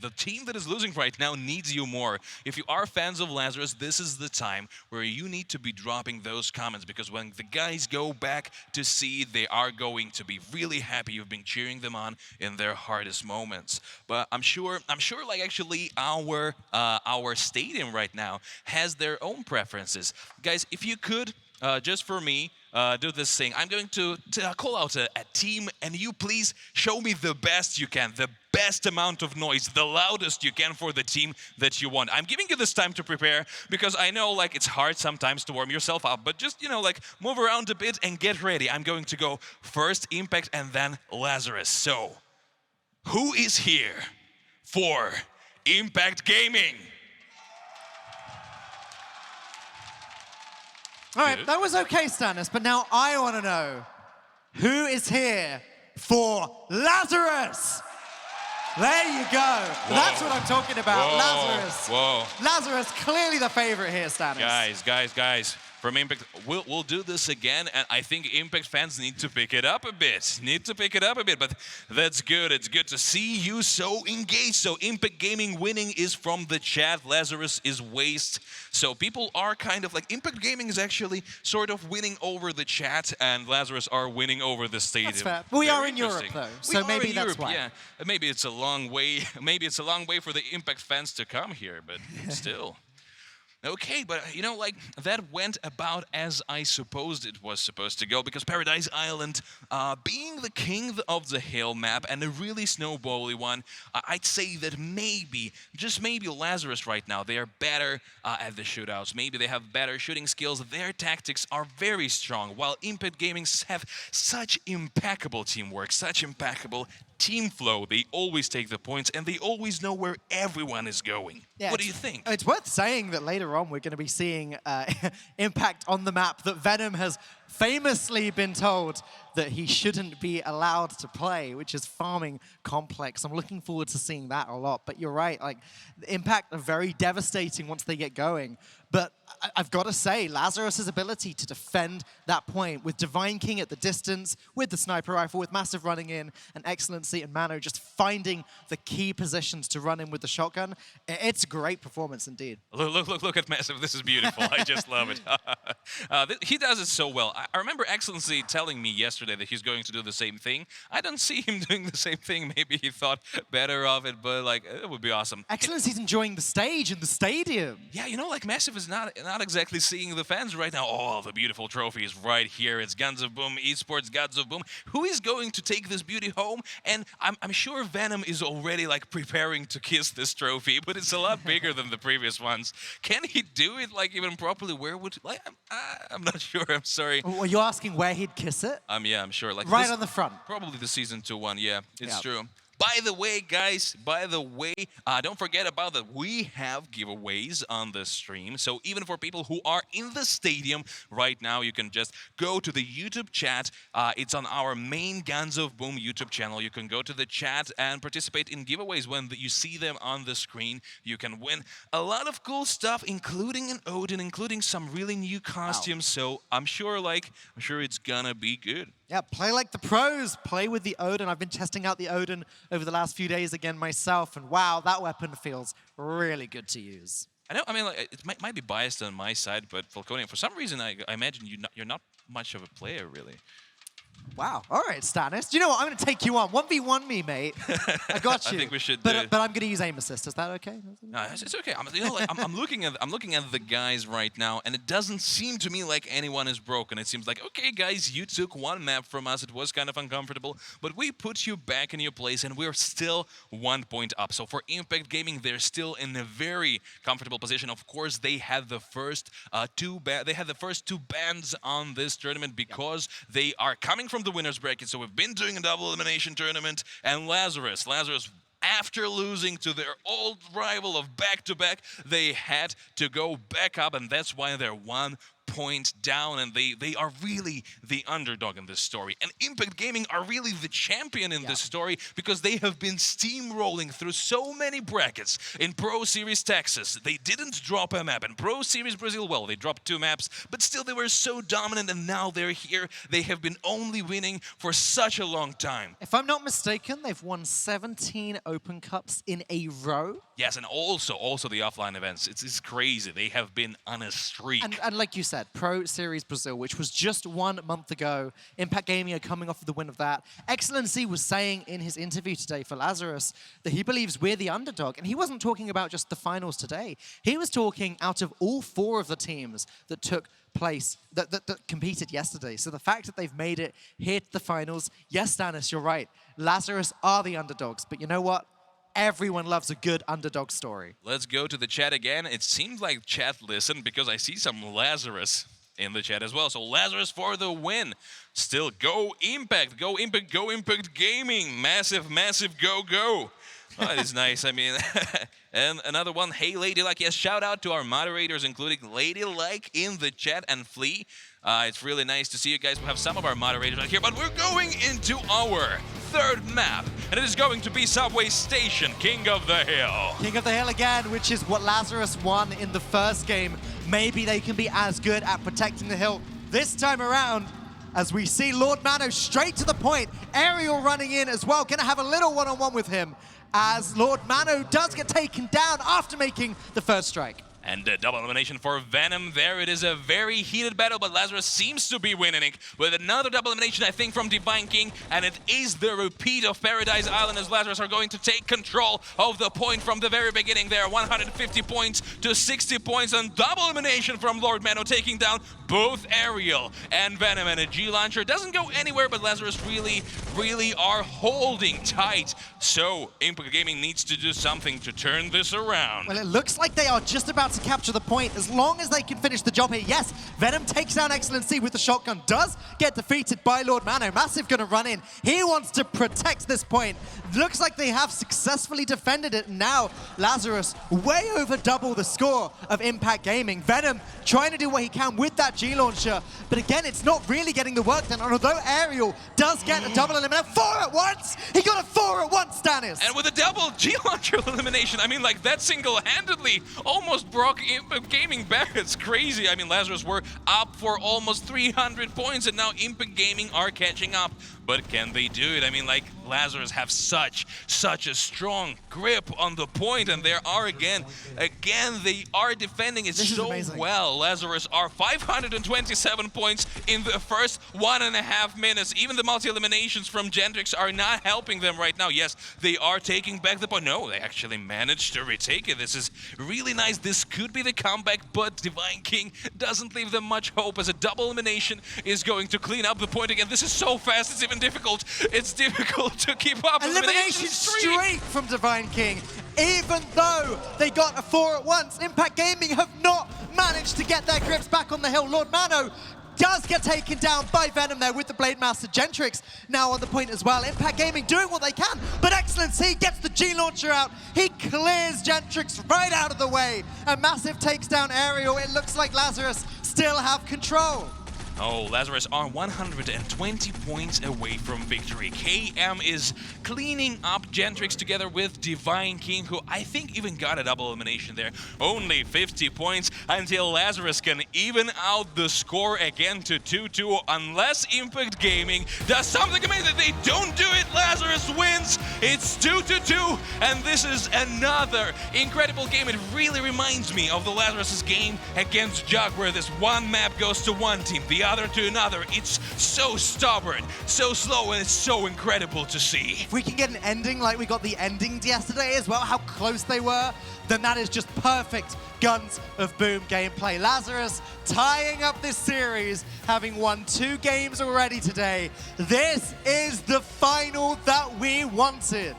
the team that is losing right now needs you more. If you are fans of Lazarus, this is the time where you need to be dropping those comments, because when the guys go back to see, they are going to be really happy you've been cheering them on in their hardest moments. But I'm sure, like, actually our stadium right now has their own preferences. Guys, if you could, just for me, do this thing. I'm going to call out a team, and you please show me the best you can, the best amount of noise, the loudest you can for the team that you want. I'm giving you this time to prepare, because I know, like, it's hard sometimes to warm yourself up, but just, you know, like, move around a bit and get ready. I'm going to go first Impact and then Lazarus. So, who is here for Impact Gaming? All right, that was okay, Stannis, but now I want to know, who is here for Lazarus? There you go. Whoa. That's what I'm talking about, Whoa. Lazarus. Whoa. Lazarus, clearly the favorite here, Stannis. Guys. From Impact, we'll do this again, and I think Impact fans need to pick it up a bit. But that's good. It's good to see you so engaged. So Impact Gaming winning is from the chat. Lazarus is waste. So people are kind of like, Impact Gaming is actually sort of winning over the chat, and Lazarus are winning over the stadium. That's fair. We are in Europe, interesting. though, We so are maybe in that's Europe, why. Yeah, maybe it's a long way. Maybe it's a long way for the Impact fans to come here, but still. Okay, but you know, like, that went about as I supposed it was supposed to go, because Paradise Island, being the king of the hill map and a really snowbally one, I'd say that maybe, just maybe Lazarus right now, they are better at the shootouts. Maybe they have better shooting skills. Their tactics are very strong, while Impact Gaming have such impeccable teamwork, such impeccable team flow. They always take the points, and they always know where everyone is going. Yeah, What do you think? It's worth saying that later on we're going to be seeing Impact on the map that Venom has famously been told that he shouldn't be allowed to play, which is Farming Complex. I'm looking forward to seeing that a lot. But you're right, like, Impact are very devastating once they get going. But I've got to say, Lazarus' ability to defend that point with Divine King at the distance, with the sniper rifle, with Massive running in, and Excellency and Mano just finding the key positions to run in with the shotgun, it's a great performance indeed. Look at Massive. This is beautiful. I just love it. He does it so well. I remember Excellency telling me yesterday that he's going to do the same thing. I don't see him doing the same thing. Maybe he thought better of it, but, like, it would be awesome. Excellency's enjoying the stage and the stadium. Yeah, you know, like, Massive is not exactly seeing the fans right now. Oh, the beautiful trophy is right here. It's Guns of Boom, Esports, Gods of Boom. Who is going to take this beauty home? And I'm sure Venom is already, like, preparing to kiss this trophy, but it's a lot bigger than the previous ones. Can he do it, like, even properly? Where would, like, I'm not sure. I'm sorry. Were you asking where he'd kiss it? Yeah, I'm sure. Like, Right this, on the front. Probably the Season 2 one. Yeah, it's Yep. true. By the way, guys, don't forget about that. We have giveaways on the stream. So even for people who are in the stadium right now, you can just go to the YouTube chat. It's on our main Guns of Boom YouTube channel. You can go to the chat and participate in giveaways. When you see them on the screen, you can win a lot of cool stuff, including an Odin, including some really new costumes. So I'm sure it's gonna be good. Yeah, play like the pros. Play with the Odin. I've been testing out the Odin over the last few days again myself, and wow, that weapon feels really good to use. I know. I mean, like, it might be biased on my side, but Falconian, for some reason, I imagine you're not much of a player, really. Wow. All right, Stannis. Do you know what? I'm going to take you on. 1v1 me, mate. I got you. I think we should. But I'm going to use aim assist. Is that okay? No, it's okay. I'm looking at the guys right now, and it doesn't seem to me like anyone is broken. It seems like, okay, guys, you took one map from us. It was kind of uncomfortable, but we put you back in your place, and we're still 1 point up. So for Impact Gaming, they're still in a very comfortable position. Of course, they had the first two bans on this tournament because they are coming from the winners bracket. So we've been doing a double elimination tournament, and Lazarus, after losing to their old rival of back-to-back, they had to go back up, and that's why they're 1 point down, and they are really the underdog in this story. And Impact Gaming are really the champion in this story because they have been steamrolling through so many brackets. In Pro Series Texas, they didn't drop a map. In Pro Series Brazil, well, they dropped 2 maps, but still they were so dominant, and now they're here. They have been only winning for such a long time. If I'm not mistaken, they've won 17 Open Cups in a row. Yes, and also the offline events. It's crazy. They have been on a streak. And like you said, Pro Series Brazil, which was just 1 month ago. Impact Gaming are coming off of the win of that. Excellency was saying in his interview today for Lazarus that he believes we're the underdog. And he wasn't talking about just the finals today. He was talking out of all 4 of the teams that took place, that competed yesterday. So the fact that they've made it here to the finals, yes, Stannis, you're right. Lazarus are the underdogs. But you know what? Everyone loves a good underdog story. Let's go to the chat again. It seems like chat listened because I see some Lazarus in the chat as well. So Lazarus for the win. Still, go Impact, go Impact, go Impact Gaming. Massive, massive go, go. Oh, that is nice. I mean, and another one. Hey, Ladylike. Yes, shout out to our moderators, including Ladylike in the chat and Flea. It's really nice to see you guys. We have some of our moderators right here, but we're going into our 3rd map, and it is going to be Subway Station, King of the Hill. King of the Hill again, which is what Lazarus won in the first game. Maybe they can be as good at protecting the hill this time around, as we see Lord Mano straight to the point. Ariel running in as well, gonna have a little one-on-one with him, as Lord Mano does get taken down after making the first strike. And a double elimination for Venom there. It is a very heated battle, but Lazarus seems to be winning it with another double elimination, I think, from Divine King. And it is the repeat of Paradise Island, as Lazarus are going to take control of the point from the very beginning there. 150 points to 60 points, and double elimination from Lord Mano, taking down both Ariel and Venom. And a G-Launcher doesn't go anywhere, but Lazarus really are holding tight. So Impact Gaming needs to do something to turn this around. Well, it looks like they are just about to capture the point as long as they can finish the job here. Yes, Venom takes down Excellency with the shotgun, does get defeated by Lord Mano. Massive gonna run in. He wants to protect this point. Looks like they have successfully defended it. Now Lazarus way over double the score of Impact Gaming. Venom trying to do what he can with that G-Launcher, but again, it's not really getting the work done. And although Ariel does get a double elimination, 4 at once! He got a 4 at once, Stannis! And with a double G-Launcher elimination, I mean, like, that single-handedly almost brought Impact Gaming back. It's crazy. I mean, Lazarus were up for almost 300 points, and now Impact Gaming are catching up. But can they do it? I mean, like, Lazarus have such a strong grip on the point, and there are again, they are defending it so well. Lazarus are 527 points in the first 1.5 minutes. Even the multi-eliminations from Gentrix are not helping them right now. Yes, they are taking back the point. No, they actually managed to retake it. This is really nice. This could be the comeback, but Divine King doesn't leave them much hope, as a double elimination is going to clean up the point again. This is so fast, it's even difficult. It's difficult to keep up. Elimination streak from Divine King. Even though they got a 4 at once, Impact Gaming have not managed to get their grips back on the hill. Lord Mano does get taken down by Venom there with the Blade Master. Gentrix now on the point as well. Impact Gaming doing what they can, but Excellency gets the G-Launcher out. He clears Gentrix right out of the way. And Massive takes down Ariel. It looks like Lazarus still have control. Oh, Lazarus are 120 points away from victory. KM is cleaning up Gentrix together with Divine King, who I think even got a double elimination there. Only 50 points until Lazarus can even out the score again to 2-2, unless Impact Gaming does something amazing. They don't do it, Lazarus wins. It's 2-2, and this is another incredible game. It really reminds me of the Lazarus' game against Jug, where this one map goes to one team, the other to another. It's so stubborn, so slow, and it's so incredible to see. If we can get an ending like we got the endings yesterday as well, how close they were, then that is just perfect Guns of Boom gameplay. Lazarus tying up this series, having won 2 games already today. This is the final that we wanted.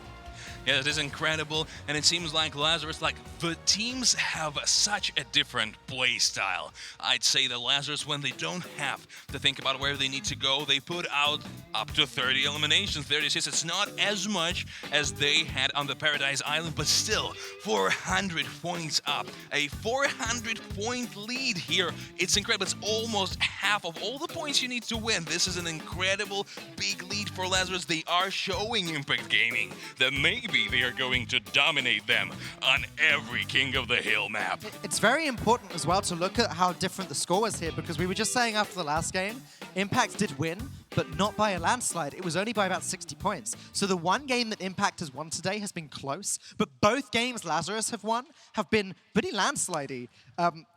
Yeah, it is incredible, and it seems like Lazarus, like the teams have such a different play style. I'd say that Lazarus, when they don't have to think about where they need to go, they put out up to 30 eliminations, 36. It's not as much as they had on the Paradise Island, but still 400 points up. A 400-point lead here. It's incredible. It's almost half of all the points you need to win. This is an incredible big lead for Lazarus. They are showing Impact Gaming that maybe they are going to dominate them on every King of the Hill map. It's very important as well to look at how different the score was here, because we were just saying after the last game, Impact did win, but not by a landslide. It was only by about 60 points. So the one game that Impact has won today has been close, but both games Lazarus have won have been pretty landslidey.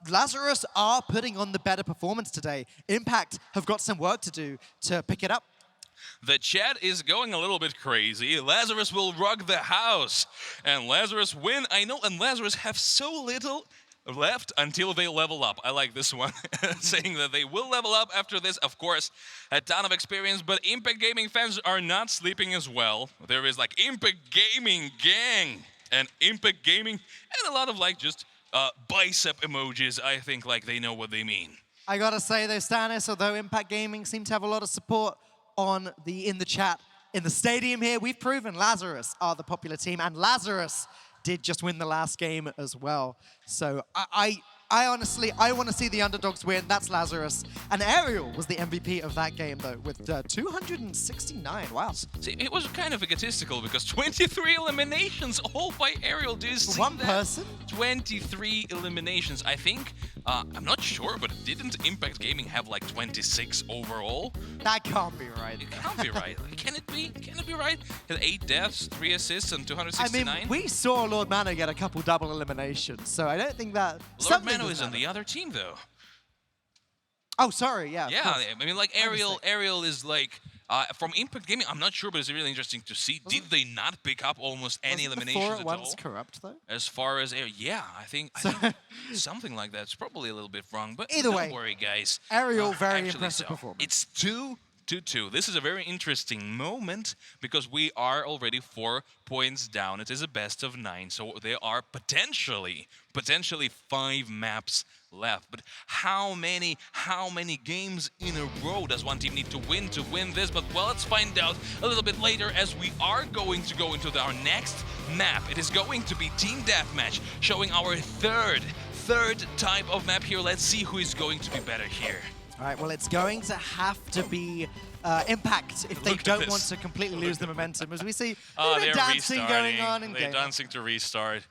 Lazarus are putting on the better performance today. Impact have got some work to do to pick it up. The chat is going a little bit crazy. Lazarus will rock the house. And Lazarus win. I know, and Lazarus have so little left until they level up. I like this one, saying that they will level up after this. Of course, a ton of experience, but Impact Gaming fans are not sleeping as well. There is like Impact Gaming Gang and Impact Gaming and a lot of like just bicep emojis. I think like they know what they mean. I gotta say though, Stanis, although Impact Gaming seem to have a lot of support in the chat, in the stadium here, we've proven Lazarus are the popular team, and Lazarus did just win the last game as well. So I honestly, I want to see the underdogs win. That's Lazarus. And Ariel was the MVP of that game, though, with 269. Wow. See, it was kind of egotistical because 23 eliminations all by Ariel. Do you see one that? Person? 23 eliminations. I think, I'm not sure, but didn't Impact Gaming have like 26 overall? That can't be right. It can't be right. Can it be? Can it be right? 8 deaths, 3 assists, and 269? I mean, we saw Lord Mana get a couple double eliminations, so I don't think that... Lord Mana is on the other team, though. Oh, sorry, yeah. Yeah, I mean, like, Ariel is like... from Impact Gaming, I'm not sure, but it's really interesting to see. Did they not pick up almost any eliminations at all? Corrupt, though? As far as yeah, I think something like that's probably a little bit wrong. But either way, don't worry, guys. Ariel, very impressive performance. It's 2-2. This is a very interesting moment because we are already 4 points down. It is a best of 9, so there are potentially 5 maps left. But how many games in a row does one team need to win this? But well, let's find out a little bit later, as we are going to go into our next map. It is going to be Team Deathmatch, showing our third type of map here. Let's see who is going to be better here. All right, well, it's going to have to be Impact if they don't want to completely lose the momentum, as we see a bit of dancing going on in game. They're dancing to restart.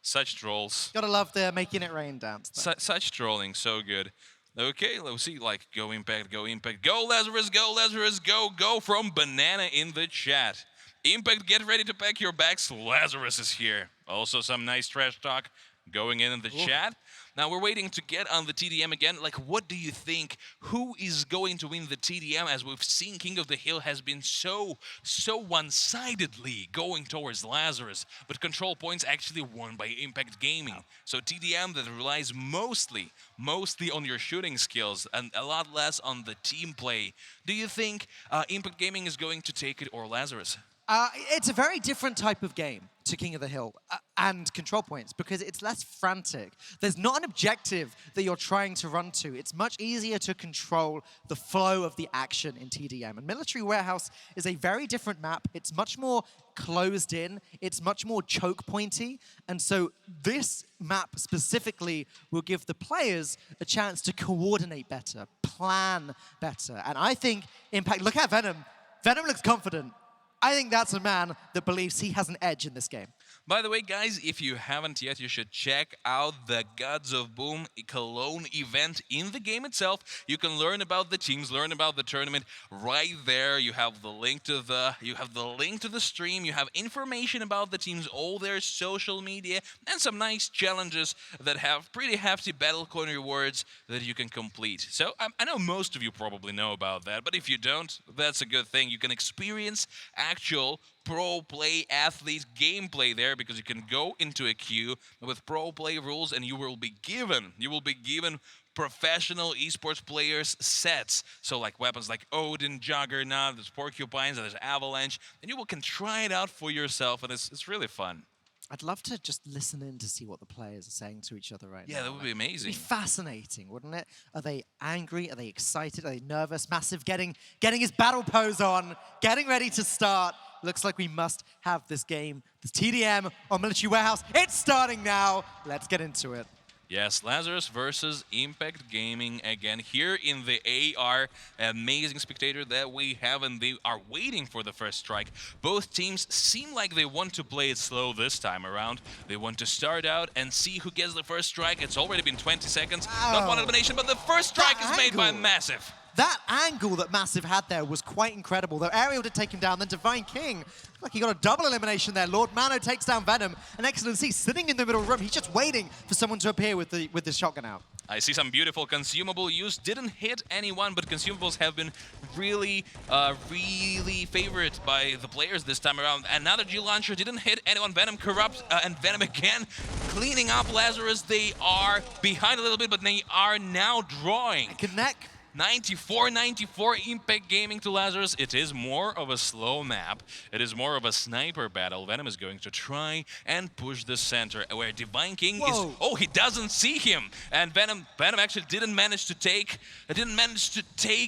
Such trolls. Gotta love the making it rain dance. Such trolling, so good. Okay, let's see, like, go Impact, go Impact. Go Lazarus, go Lazarus, go from Banana in the chat. Impact, get ready to pack your bags. Lazarus is here. Also some nice trash talk going in the chat. Now we're waiting to get on the TDM again. Like, what do you think? Who is going to win the TDM? As we've seen, King of the Hill has been so one-sidedly going towards Lazarus, but control points actually won by Impact Gaming. So TDM that relies mostly on your shooting skills and a lot less on the team play. Do you think Impact Gaming is going to take it, or Lazarus? It's a very different type of game to King of the Hill and Control Points because it's less frantic. There's not an objective that you're trying to run to. It's much easier to control the flow of the action in TDM. And Military Warehouse is a very different map. It's much more closed in. It's much more choke pointy. And so this map specifically will give the players a chance to coordinate better, plan better. And I think Impact, look at Venom. Venom looks confident. I think that's a man that believes he has an edge in this game. By the way, guys, if you haven't yet, you should check out the Gods of Boom Cologne event in the game itself. You can learn about the teams, learn about the tournament right there. You have the link to the stream. You have information about the teams, all their social media, and some nice challenges that have pretty hefty battle coin rewards that you can complete. So I know most of you probably know about that, but if you don't, that's a good thing. You can experience actual pro play athlete gameplay there because you can go into a queue with pro play rules and you will be given professional esports players sets. So like weapons like Odin, Juggernaut, there's Porcupines, there's Avalanche, and you can try it out for yourself, and it's really fun. I'd love to just listen in to see what the players are saying to each other right now. Yeah, that would be amazing. It'd be fascinating, wouldn't it? Are they angry? Are they excited? Are they nervous? Massive getting his battle pose on, getting ready to start. Looks like we must have this game, this TDM on Military Warehouse. It's starting now. Let's get into it. Yes, Lazarus versus Impact Gaming again here in the AR. Amazing spectator that we have, and they are waiting for the first strike. Both teams seem like they want to play it slow this time around. They want to start out and see who gets the first strike. It's already been 20 seconds. Not one elimination, but the first strike is made by Massive. That angle that Massive had there was quite incredible. Though Ariel did take him down, then Divine King, like he got a double elimination there. Lord Mano takes down Venom, and Excellency sitting in the middle room. He's just waiting for someone to appear with the shotgun out. I see some beautiful consumable use. Didn't hit anyone, but consumables have been really favored by the players this time around. Another G-Launcher didn't hit anyone. Venom corrupts, and Venom again cleaning up Lazarus. They are behind a little bit, but they are now drawing. Connect. 94-94 Impact Gaming to Lazarus. It is more of a slow map. It is more of a sniper battle. Venom is going to try and push the center where Divine King is. Oh, he doesn't see him. And Venom actually didn't manage to take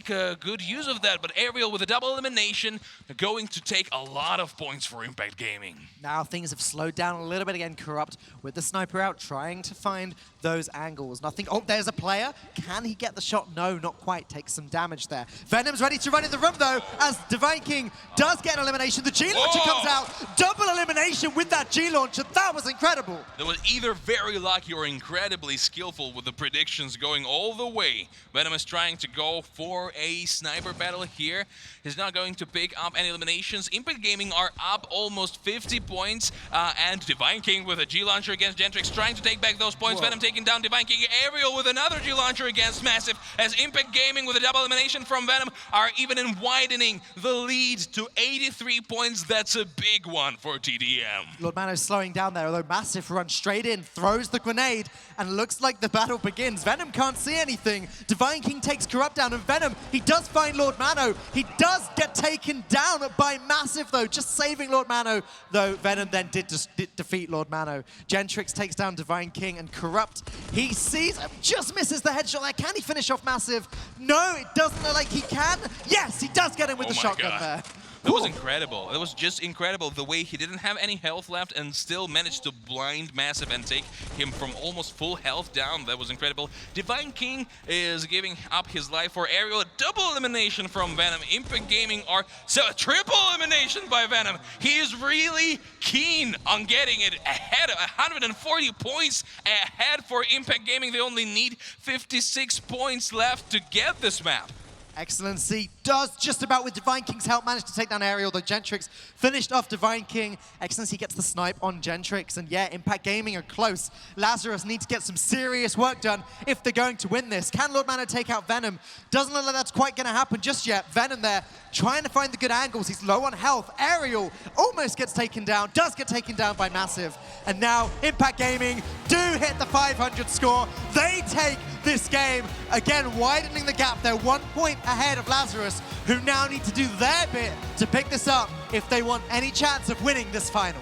good use of that. But Ariel with a double elimination going to take a lot of points for Impact Gaming. Now things have slowed down a little bit again. Corrupt with the sniper out, trying to find those angles. Nothing. Oh, there's a player. Can he get the shot? No, not quite. Takes some damage there. Venom's ready to run in the room though, as Divine King does get an elimination. The G-Launcher comes out. Double elimination with that G-Launcher. That was incredible. That was either very lucky or incredibly skillful with the predictions going all the way. Venom is trying to go for a sniper battle here. He's not going to pick up any eliminations. Impact Gaming are up almost 50 points. And Divine King with a G-Launcher against Gentrix trying to take back those points. Venom taking down Divine King. Ariel with another G-Launcher against Massive, as Impact Gaming with a double elimination from Venom are even widening the lead to 83 points. That's a big one for TDM. Lord Mano slowing down there, although Massive runs straight in, throws the grenade, and looks like the battle begins. Venom can't see anything. Divine King takes Corrupt down, and Venom, he does find Lord Mano. He does get taken down by Massive, though, just saving Lord Mano, though Venom then did defeat Lord Mano. Gentrix takes down Divine King, and Corrupt, he sees, just misses the headshot there. Can he finish off Massive? No, it doesn't look like he can. Yes, he does get him with the shotgun there. That was incredible. That was just incredible, the way he didn't have any health left and still managed to blind Massive and take him from almost full health down. That was incredible. Divine King is giving up his life for Ariel. A double elimination from Venom. Impact Gaming are... So a triple elimination by Venom. He is really keen on getting it ahead. 140 points ahead for Impact Gaming. They only need 56 points left to get this map. Excellency does just about, with Divine King's help, manage to take down Ariel, though Gentrix finished off Divine King. Excellency gets the snipe on Gentrix, and yeah, Impact Gaming are close. Lazarus needs to get some serious work done if they're going to win this. Can Lord Mano take out Venom? Doesn't look like that's quite going to happen just yet. Venom there, trying to find the good angles. He's low on health. Ariel almost gets taken down, does get taken down by Massive. And now Impact Gaming do hit the 500 score. They take this game, again widening the gap. They're 1 point ahead of Lazarus, who now need to do their bit to pick this up if they want any chance of winning this final.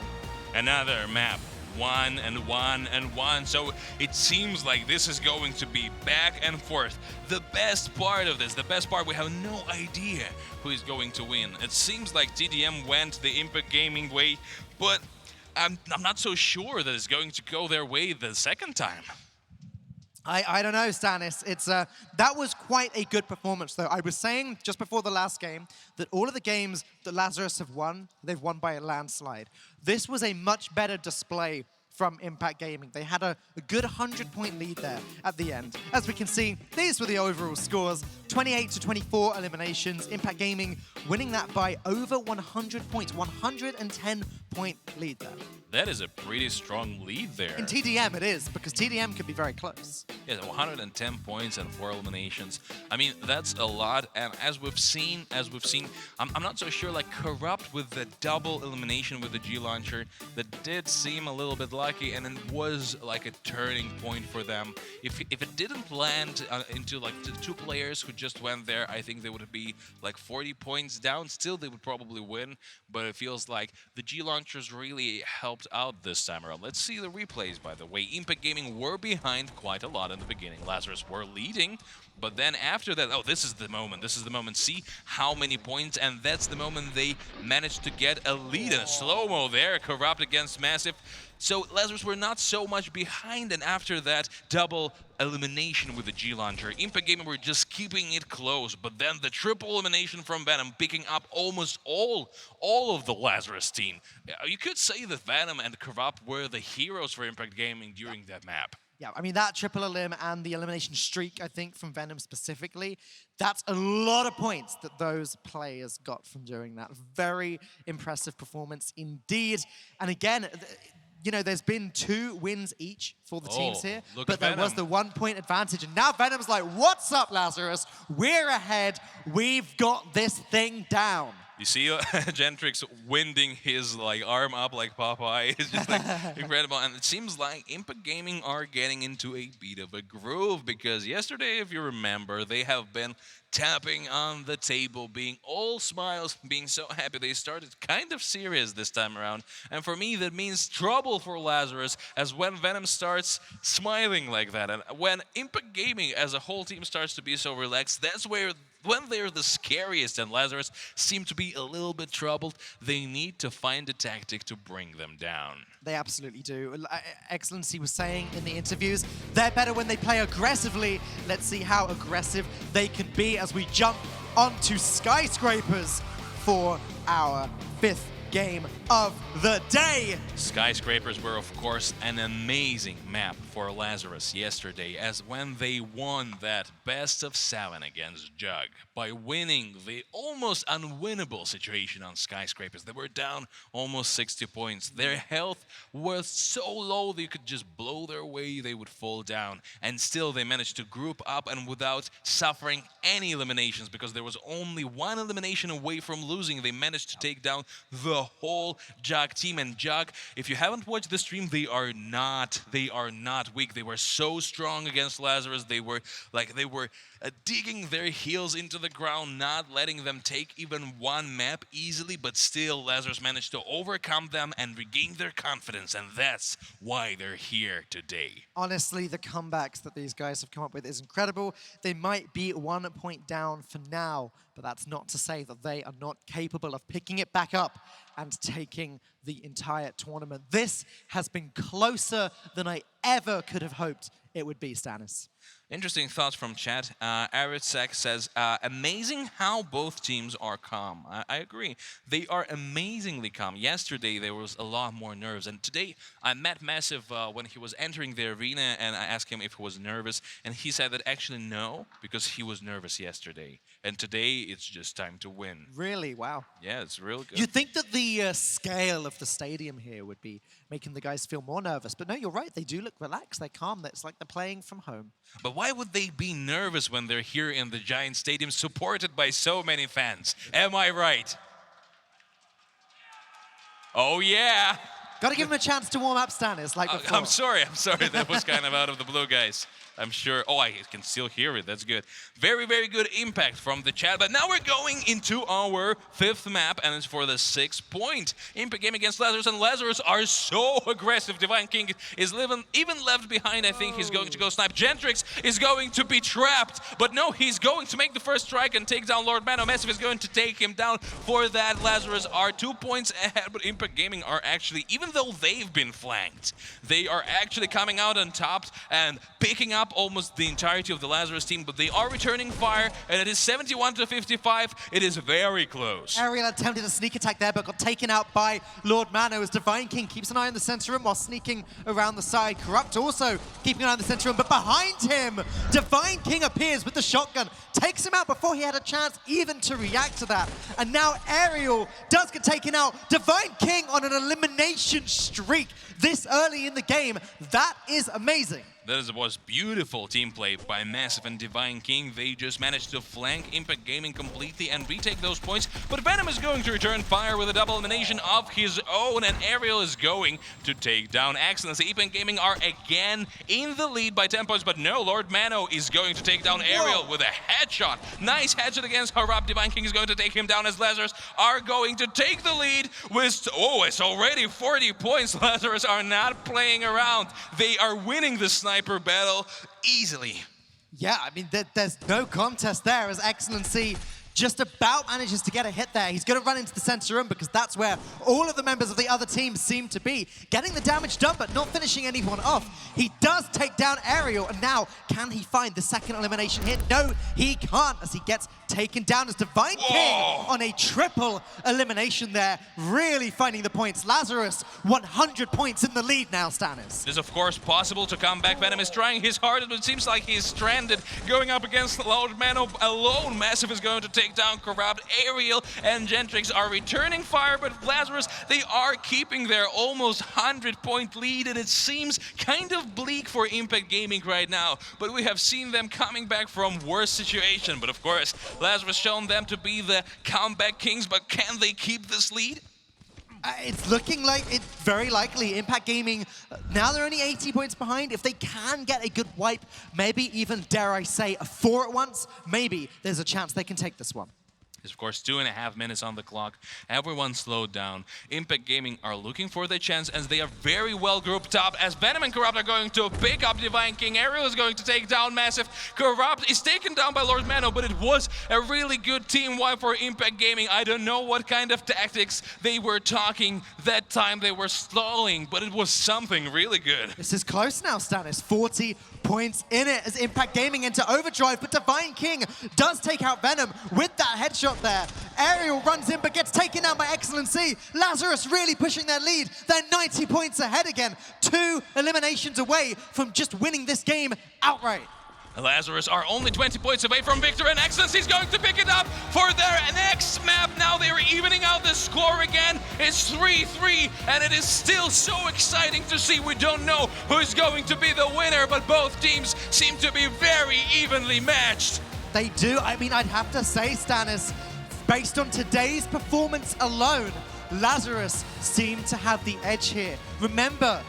Another map. 1 and 1 and 1. So it seems like this is going to be back and forth. The best part of this, the best part, we have no idea who is going to win. It seems like TDM went the Impact Gaming way, but I'm not so sure that it's going to go their way the second time. I don't know, Stanis. That was quite a good performance, though. I was saying just before the last game that all of the games that Lazarus have won, they've won by a landslide. This was a much better display from Impact Gaming. They had a good 100-point lead there at the end. As we can see, these were the overall scores. 28 to 24 eliminations. Impact Gaming winning that by over 100 points. 110-point lead there. That is a pretty strong lead there. In TDM it is, because TDM could be very close. Yeah, 110 points and 4 eliminations. I mean, that's a lot. And as we've seen, I'm not so sure, like, Corrupt with the double elimination with the G launcher, that did seem a little bit lucky, and it was like a turning point for them. If it didn't land into like the 2 players who just went there, I think they would be like 40 points down. Still, they would probably win, but it feels like the G launchers really helped out this time around. Let's see the replays, by the way. Impact Gaming were behind quite a lot in the beginning. Lazarus were leading, but then after that, oh, this is the moment. This is the moment. See how many points, and that's the moment they managed to get a lead in a slow-mo there. Corrupt against Massive. So Lazarus were not so much behind, and after that double elimination with the G launcher, Impact Gaming were just keeping it close, but then the triple elimination from Venom, picking up almost all of the Lazarus team. You could say that Venom and Corrupt were the heroes for Impact Gaming during that map. Yeah, I mean, that triple elim and the elimination streak, I think, from Venom specifically, that's a lot of points that those players got from doing that. Very impressive performance indeed. And again, you know, there's been 2 wins each for the teams here, but there was the 1-point advantage. And now Venom's like, what's up, Lazarus? We're ahead. We've got this thing down. You see Gentrix winding his like arm up like Popeye. It's just like incredible. And it seems like Impact Gaming are getting into a bit of a groove, because yesterday, if you remember, they have been tapping on the table, being all smiles, being so happy. They started kind of serious this time around. And for me, that means trouble for Lazarus, as when Venom starts smiling like that. And when Impact Gaming as a whole team starts to be so relaxed, that's when they're the scariest, and Lazarus seem to be a little bit troubled. They need to find a tactic to bring them down. They absolutely do. Excellency was saying in the interviews, they're better when they play aggressively. Let's see how aggressive they can be as we jump onto Skyscrapers for our 5th game of the day. Skyscrapers were, of course, an amazing map for Lazarus yesterday, as when they won that best of 7 against Jug by winning the almost unwinnable situation on Skyscrapers. They were down almost 60 points. Their health was so low they could just blow their way, they would fall down. And still they managed to group up, and without suffering any eliminations, because there was only 1 elimination away from losing, they managed to take down the whole Jug team. And Jug, if you haven't watched the stream, they are not weak. They were so strong against Lazarus. They were digging their heels into the ground, not letting them take even 1 map easily, but still Lazarus managed to overcome them and regain their confidence, and that's why they're here today. Honestly, the comebacks that these guys have come up with is incredible. They might be 1 point down for now, but that's not to say that they are not capable of picking it back up and taking the entire tournament. This has been closer than I ever could have hoped it would be, Stanis. Interesting thoughts from chat. Aritsek says, amazing how both teams are calm. I agree. They are amazingly calm. Yesterday, there was a lot more nerves. And today, I met Massive when he was entering the arena, and I asked him if he was nervous. And he said that actually no, because he was nervous yesterday. And today, it's just time to win. Really? Wow. Yeah, it's real good. You'd think that the scale of the stadium here would be making the guys feel more nervous. But no, you're right. They do look relaxed. They're calm. It's like they're playing from home. But why would they be nervous when they're here in the giant stadium supported by so many fans? Am I right? Oh, yeah. Got to give him a chance to warm up, Stannis, like before. I'm sorry. That was kind of out of the blue, guys. I'm sure. Oh, I can still hear it. That's good. Very, very good impact from the chat. But now we're going into our 5th map, and it's for the 6-point impact game against Lazarus. And Lazarus are so aggressive. Divine King is even left behind. I think he's going to go snipe. Gentrix is going to be trapped. But no, he's going to make the first strike and take down Lord Mano. Massive is going to take him down. For that, Lazarus are 2 points ahead. But Impact Gaming are actually, even though they've been flanked, they are actually coming out on top and picking up almost the entirety of the Lazarus team, but they are returning fire, and it is 71-55. It is very close. Ariel attempted a sneak attack there, but got taken out by Lord Mano as Divine King keeps an eye on the center room while sneaking around the side. Corrupt also keeping an eye on the center room, but behind him, Divine King appears with the shotgun, takes him out before he had a chance even to react to that. And now Ariel does get taken out. Divine King on an elimination streak this early in the game. That is amazing. That was beautiful team play by Massive and Divine King. They just managed to flank Impact Gaming completely and retake those points. But Venom is going to return fire with a double elimination of his own, and Ariel is going to take down Excellence. Impact Gaming are again in the lead by 10 points, but no, Lord Mano is going to take down Ariel with a headshot. Nice headshot against Harab. Divine King is going to take him down as Lazarus are going to take the lead with, oh, it's already 40 points. Lazarus are not playing around. They are winning the sniper battle easily. Yeah, I mean, there's no contest there as Excellency just about manages to get a hit there. He's going to run into the center room because that's where all of the members of the other team seem to be. Getting the damage done, but not finishing anyone off. He does take down Ariel, and now can he find the second elimination hit? No, he can't, as he gets taken down as Divine King on a triple elimination there, really finding the points. Lazarus, 100 points in the lead now, Stannis. It is, of course, possible to come back. Venom is trying his hardest, but it seems like he's stranded. Going up against Lord Mano alone. Massive is going to take down Corrupt. Ariel and Gentrix are returning fire, but Lazarus, they are keeping their almost 100-point lead, and it seems kind of bleak for Impact Gaming right now. But we have seen them coming back from worse situation. But of course, Lazarus shown them to be the comeback kings, but can they keep this lead? It's looking like it's very likely. Impact Gaming, now they're only 80 points behind. If they can get a good wipe, maybe even, dare I say, a 4 at once, maybe there's a chance they can take this one. Of course, 2.5 minutes on the clock. Everyone slowed down. Impact Gaming are looking for their chance as they are very well grouped up. As Venom and Corrupt are going to pick up Divine King. Ariel is going to take down Massive. Corrupt is taken down by Lord Mano, but it was a really good team wipe for Impact Gaming. I don't know what kind of tactics they were talking that time. They were stalling, but it was something really good. This is close now, Stannis. 40 points in it as Impact Gaming into overdrive, but Divine King does take out Venom with that headshot there. Ariel runs in but gets taken down by Excellency. Lazarus really pushing their lead. They're 90 points ahead again. 2 eliminations away from just winning this game outright. Lazarus are only 20 points away from victory, and Excellency is going to pick it up for their next map. Now they are evening out the score again. It's 3-3, and it is still so exciting to see. We don't know who's going to be the winner, but both teams seem to be very evenly matched. They do. I mean, I'd have to say, Stannis, based on today's performance alone, Lazarus seemed to have the edge here. Remember,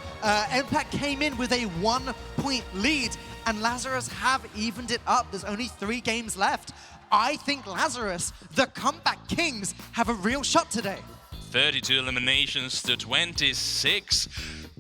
Impact came in with a 1-point lead, and Lazarus have evened it up. There's only 3 games left. I think Lazarus, the comeback kings, have a real shot today. 32 eliminations to 26.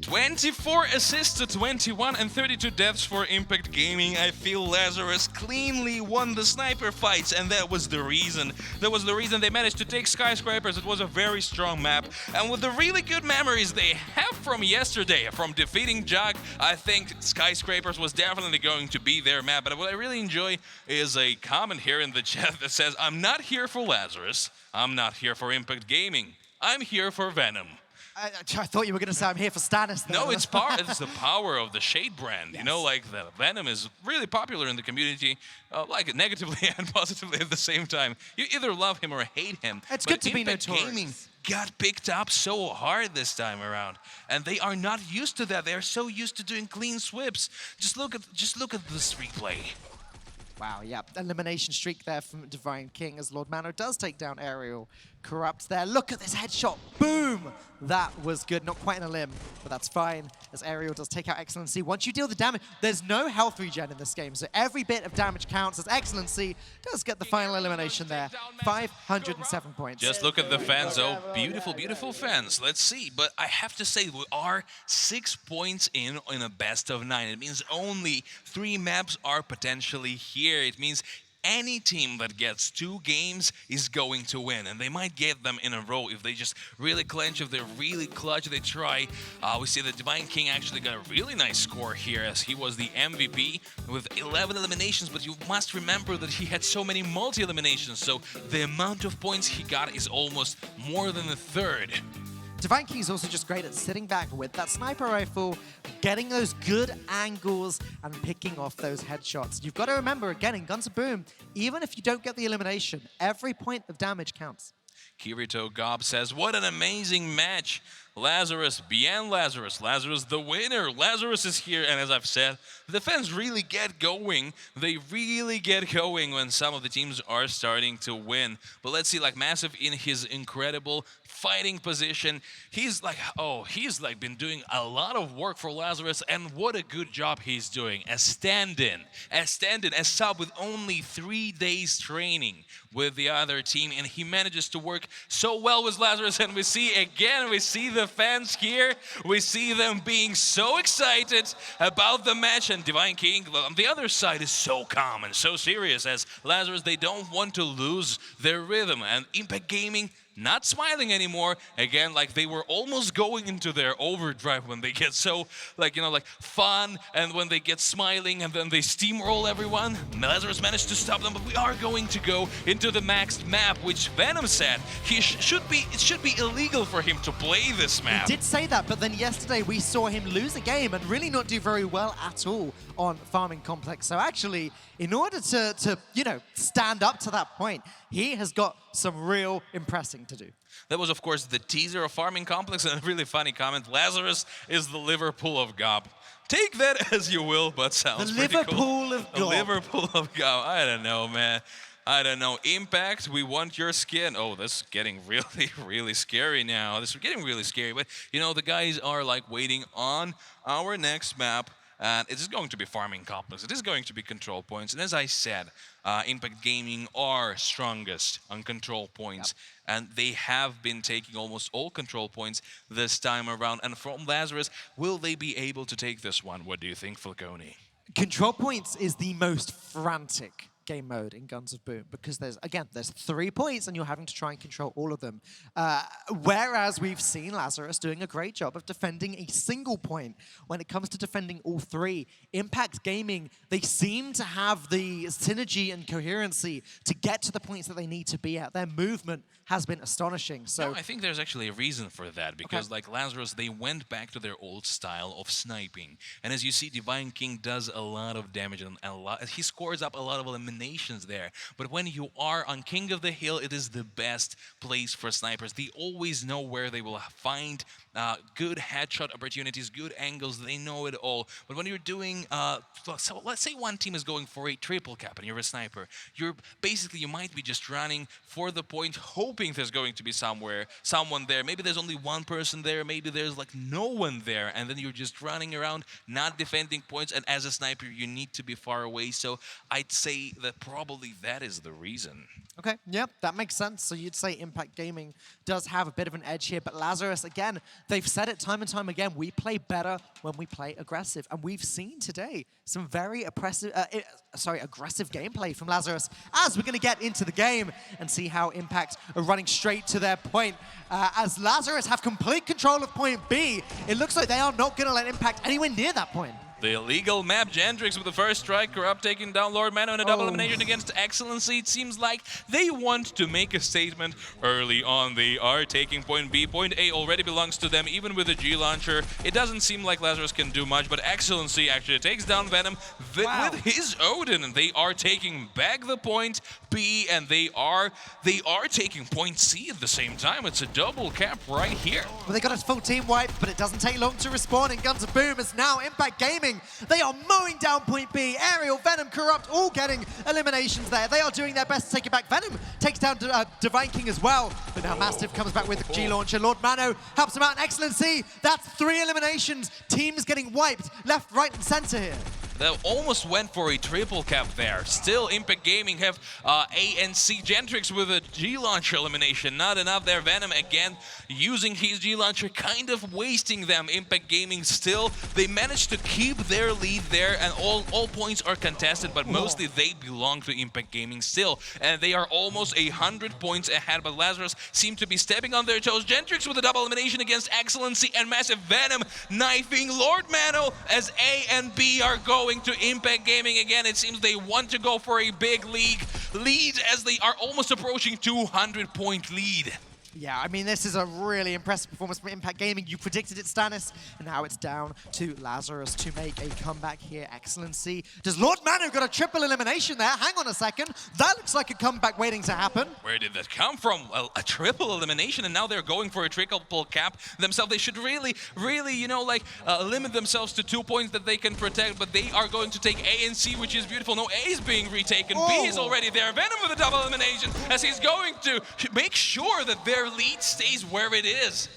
24 assists to 21 and 32 deaths for Impact Gaming. I feel Lazarus cleanly won the sniper fights, and that was the reason. That was the reason they managed to take Skyscrapers. It was a very strong map, and with the really good memories they have from yesterday, from defeating Jug, I think Skyscrapers was definitely going to be their map. But what I really enjoy is a comment here in the chat that says, "I'm not here for Lazarus. I'm not here for Impact Gaming. I'm here for Venom." I thought you were going to say I'm here for Stannis. Though. No, it's the power of the Shade brand. Yes. You know, like the Venom is really popular in the community, like negatively and positively at the same time. You either love him or hate him. It's good to be notorious. Gaming got picked up so hard this time around, and they are not used to that. They are so used to doing clean sweeps. Just look at this replay. Wow, yeah, elimination streak there from Divine King as Lord Mano does take down Ariel. Corrupt there. Look at this headshot. Boom! Boom! That was good. Not quite an elim, but that's fine, as Aerial does take out Excellency. Once you deal the damage, there's no health regen in this game, so every bit of damage counts, as Excellency does get the final elimination there. 507 points. Just look at the fans. Oh, beautiful, beautiful fans. Let's see. But I have to say, we are 6 points in a best of 9. It means only 3 maps are potentially here. It means any team that gets 2 games is going to win, and they might get them in a row if they just really clench, if they're really clutch, they try. We see that Divine King actually got a really nice score here, as he was the MVP with 11 eliminations, but you must remember that he had so many multi-eliminations, so the amount of points he got is almost more than a third. Divine King is also just great at sitting back with that sniper rifle, getting those good angles and picking off those headshots. You've got to remember, again, in Guns of Boom, even if you don't get the elimination, every point of damage counts. Kirito Gob says, what an amazing match. Lazarus, Bien Lazarus, Lazarus the winner. Lazarus is here, and as I've said, the fans really get going. They really get going when some of the teams are starting to win. But let's see, like Massive in his incredible fighting position. He's like been doing a lot of work for Lazarus, and what a good job he's doing as stand-in, as sub with only 3 days training with the other team, and he manages to work so well with Lazarus, and we see the fans here, we see them being so excited about the match, and Divine King on the other side is so calm and so serious, as Lazarus, they don't want to lose their rhythm, and Impact Gaming not smiling anymore. Again, like they were almost going into their overdrive when they get so, like fun, and when they get smiling, and then they steamroll everyone. Lazarus managed to stop them, but we are going to go into the maxed map, which Venom said it should be illegal for him to play this map. He did say that, but then yesterday we saw him lose a game and really not do very well at all on Farming Complex. So actually, in order to stand up to that point, he has got some real impressing to do. That was, of course, the teaser of Farming Complex, and a really funny comment. Lazarus is the Liverpool of Gob. Take that as you will, but sounds pretty cool. The Liverpool of Gob. The Liverpool of Gob. I don't know, man. I don't know. Impact, we want your skin. Oh, this is getting really, really scary now. This is getting really scary. But, the guys are, like, waiting on our next map. And it is going to be Farming Complex. It is going to be control points. And as I said, Impact Gaming are strongest on control points. Yep. And they have been taking almost all control points this time around. And from Lazarus, will they be able to take this one? What do you think, Falcone? Control points is the most frantic game mode in Guns of Boom, because there's 3 points and you're having to try and control all of them. Whereas we've seen Lazarus doing a great job of defending a single point. When it comes to defending all 3, Impact Gaming, they seem to have the synergy and coherency to get to the points that they need to be at. Their movement has been astonishing. So no, I think there's actually a reason for that, because like Lazarus, they went back to their old style of sniping. And as you see, Divine King does a lot of damage and he scores up a lot of eliminations there. But when you are on King of the Hill, it is the best place for snipers. They always know where they will find good headshot opportunities, good angles. They know it all. But when you're doing, so let's say one team is going for a triple cap and you're a sniper. You might be just running for the point, hoping there's going to be someone there. Maybe there's only one person there. Maybe there's like no one there. And then you're just running around, not defending points. And as a sniper, you need to be far away. So I'd say that probably that is the reason. Okay, yep, that makes sense. So you'd say Impact Gaming does have a bit of an edge here, but Lazarus, again, they've said it time and time again, we play better when we play aggressive. And we've seen today some very aggressive gameplay from Lazarus as we're going to get into the game and see how Impact are running straight to their point. As Lazarus have complete control of point B, it looks like they are not going to let Impact anywhere near that point. The illegal map, Gendrix with the first strike, Corrupt taking down Lord Mano in a double elimination against Excellency. It seems like they want to make a statement early on. They are taking point B. Point A already belongs to them, even with the G launcher. It doesn't seem like Lazarus can do much, but Excellency actually takes down Venom with his Odin, and they are taking back the point B, and they are taking point C at the same time. It's a double cap right here. Well, they got a full team wipe, but it doesn't take long to respawn in Guns of Boom, as now Impact Gaming Gaming, they are mowing down point B. Aerial, Venom, Corrupt, all getting eliminations there. They are doing their best to take it back. Venom takes down Divine King as well. But now Mastiff comes back with the G-Launcher. Lord Mano helps him out in Excellency. That's 3 eliminations. Teams getting wiped left, right, and center here. They almost went for a triple cap there. Still, Impact Gaming have ANC Gentrix with a G-Launcher elimination. Not enough there. Venom again using his G-Launcher, kind of wasting them. Impact Gaming still, they managed to keep their lead there, and all points are contested, but mostly they belong to Impact Gaming still. And they are almost 100 points ahead, but Lazarus seem to be stepping on their toes. Gentrix with a double elimination against Excellency, and Massive Venom knifing Lord Mano as A and B are going to Impact Gaming again. It seems they want to go for a big lead as they are almost approaching 200-point lead. Yeah, I mean, this is a really impressive performance from Impact Gaming. You predicted it, Stannis, and now it's down to Lazarus to make a comeback here. Excellency. Does Lord Manu got a triple elimination there? Hang on a second. That looks like a comeback waiting to happen. Where did that come from? Well, a triple elimination, and now they're going for a triple cap themselves. They should really, you know, like, limit themselves to 2 points that they can protect, but they are going to take A and C, which is beautiful. No, A is being retaken. B is already there. Venom with a double elimination as he's going to make sure that their lead stays where it is.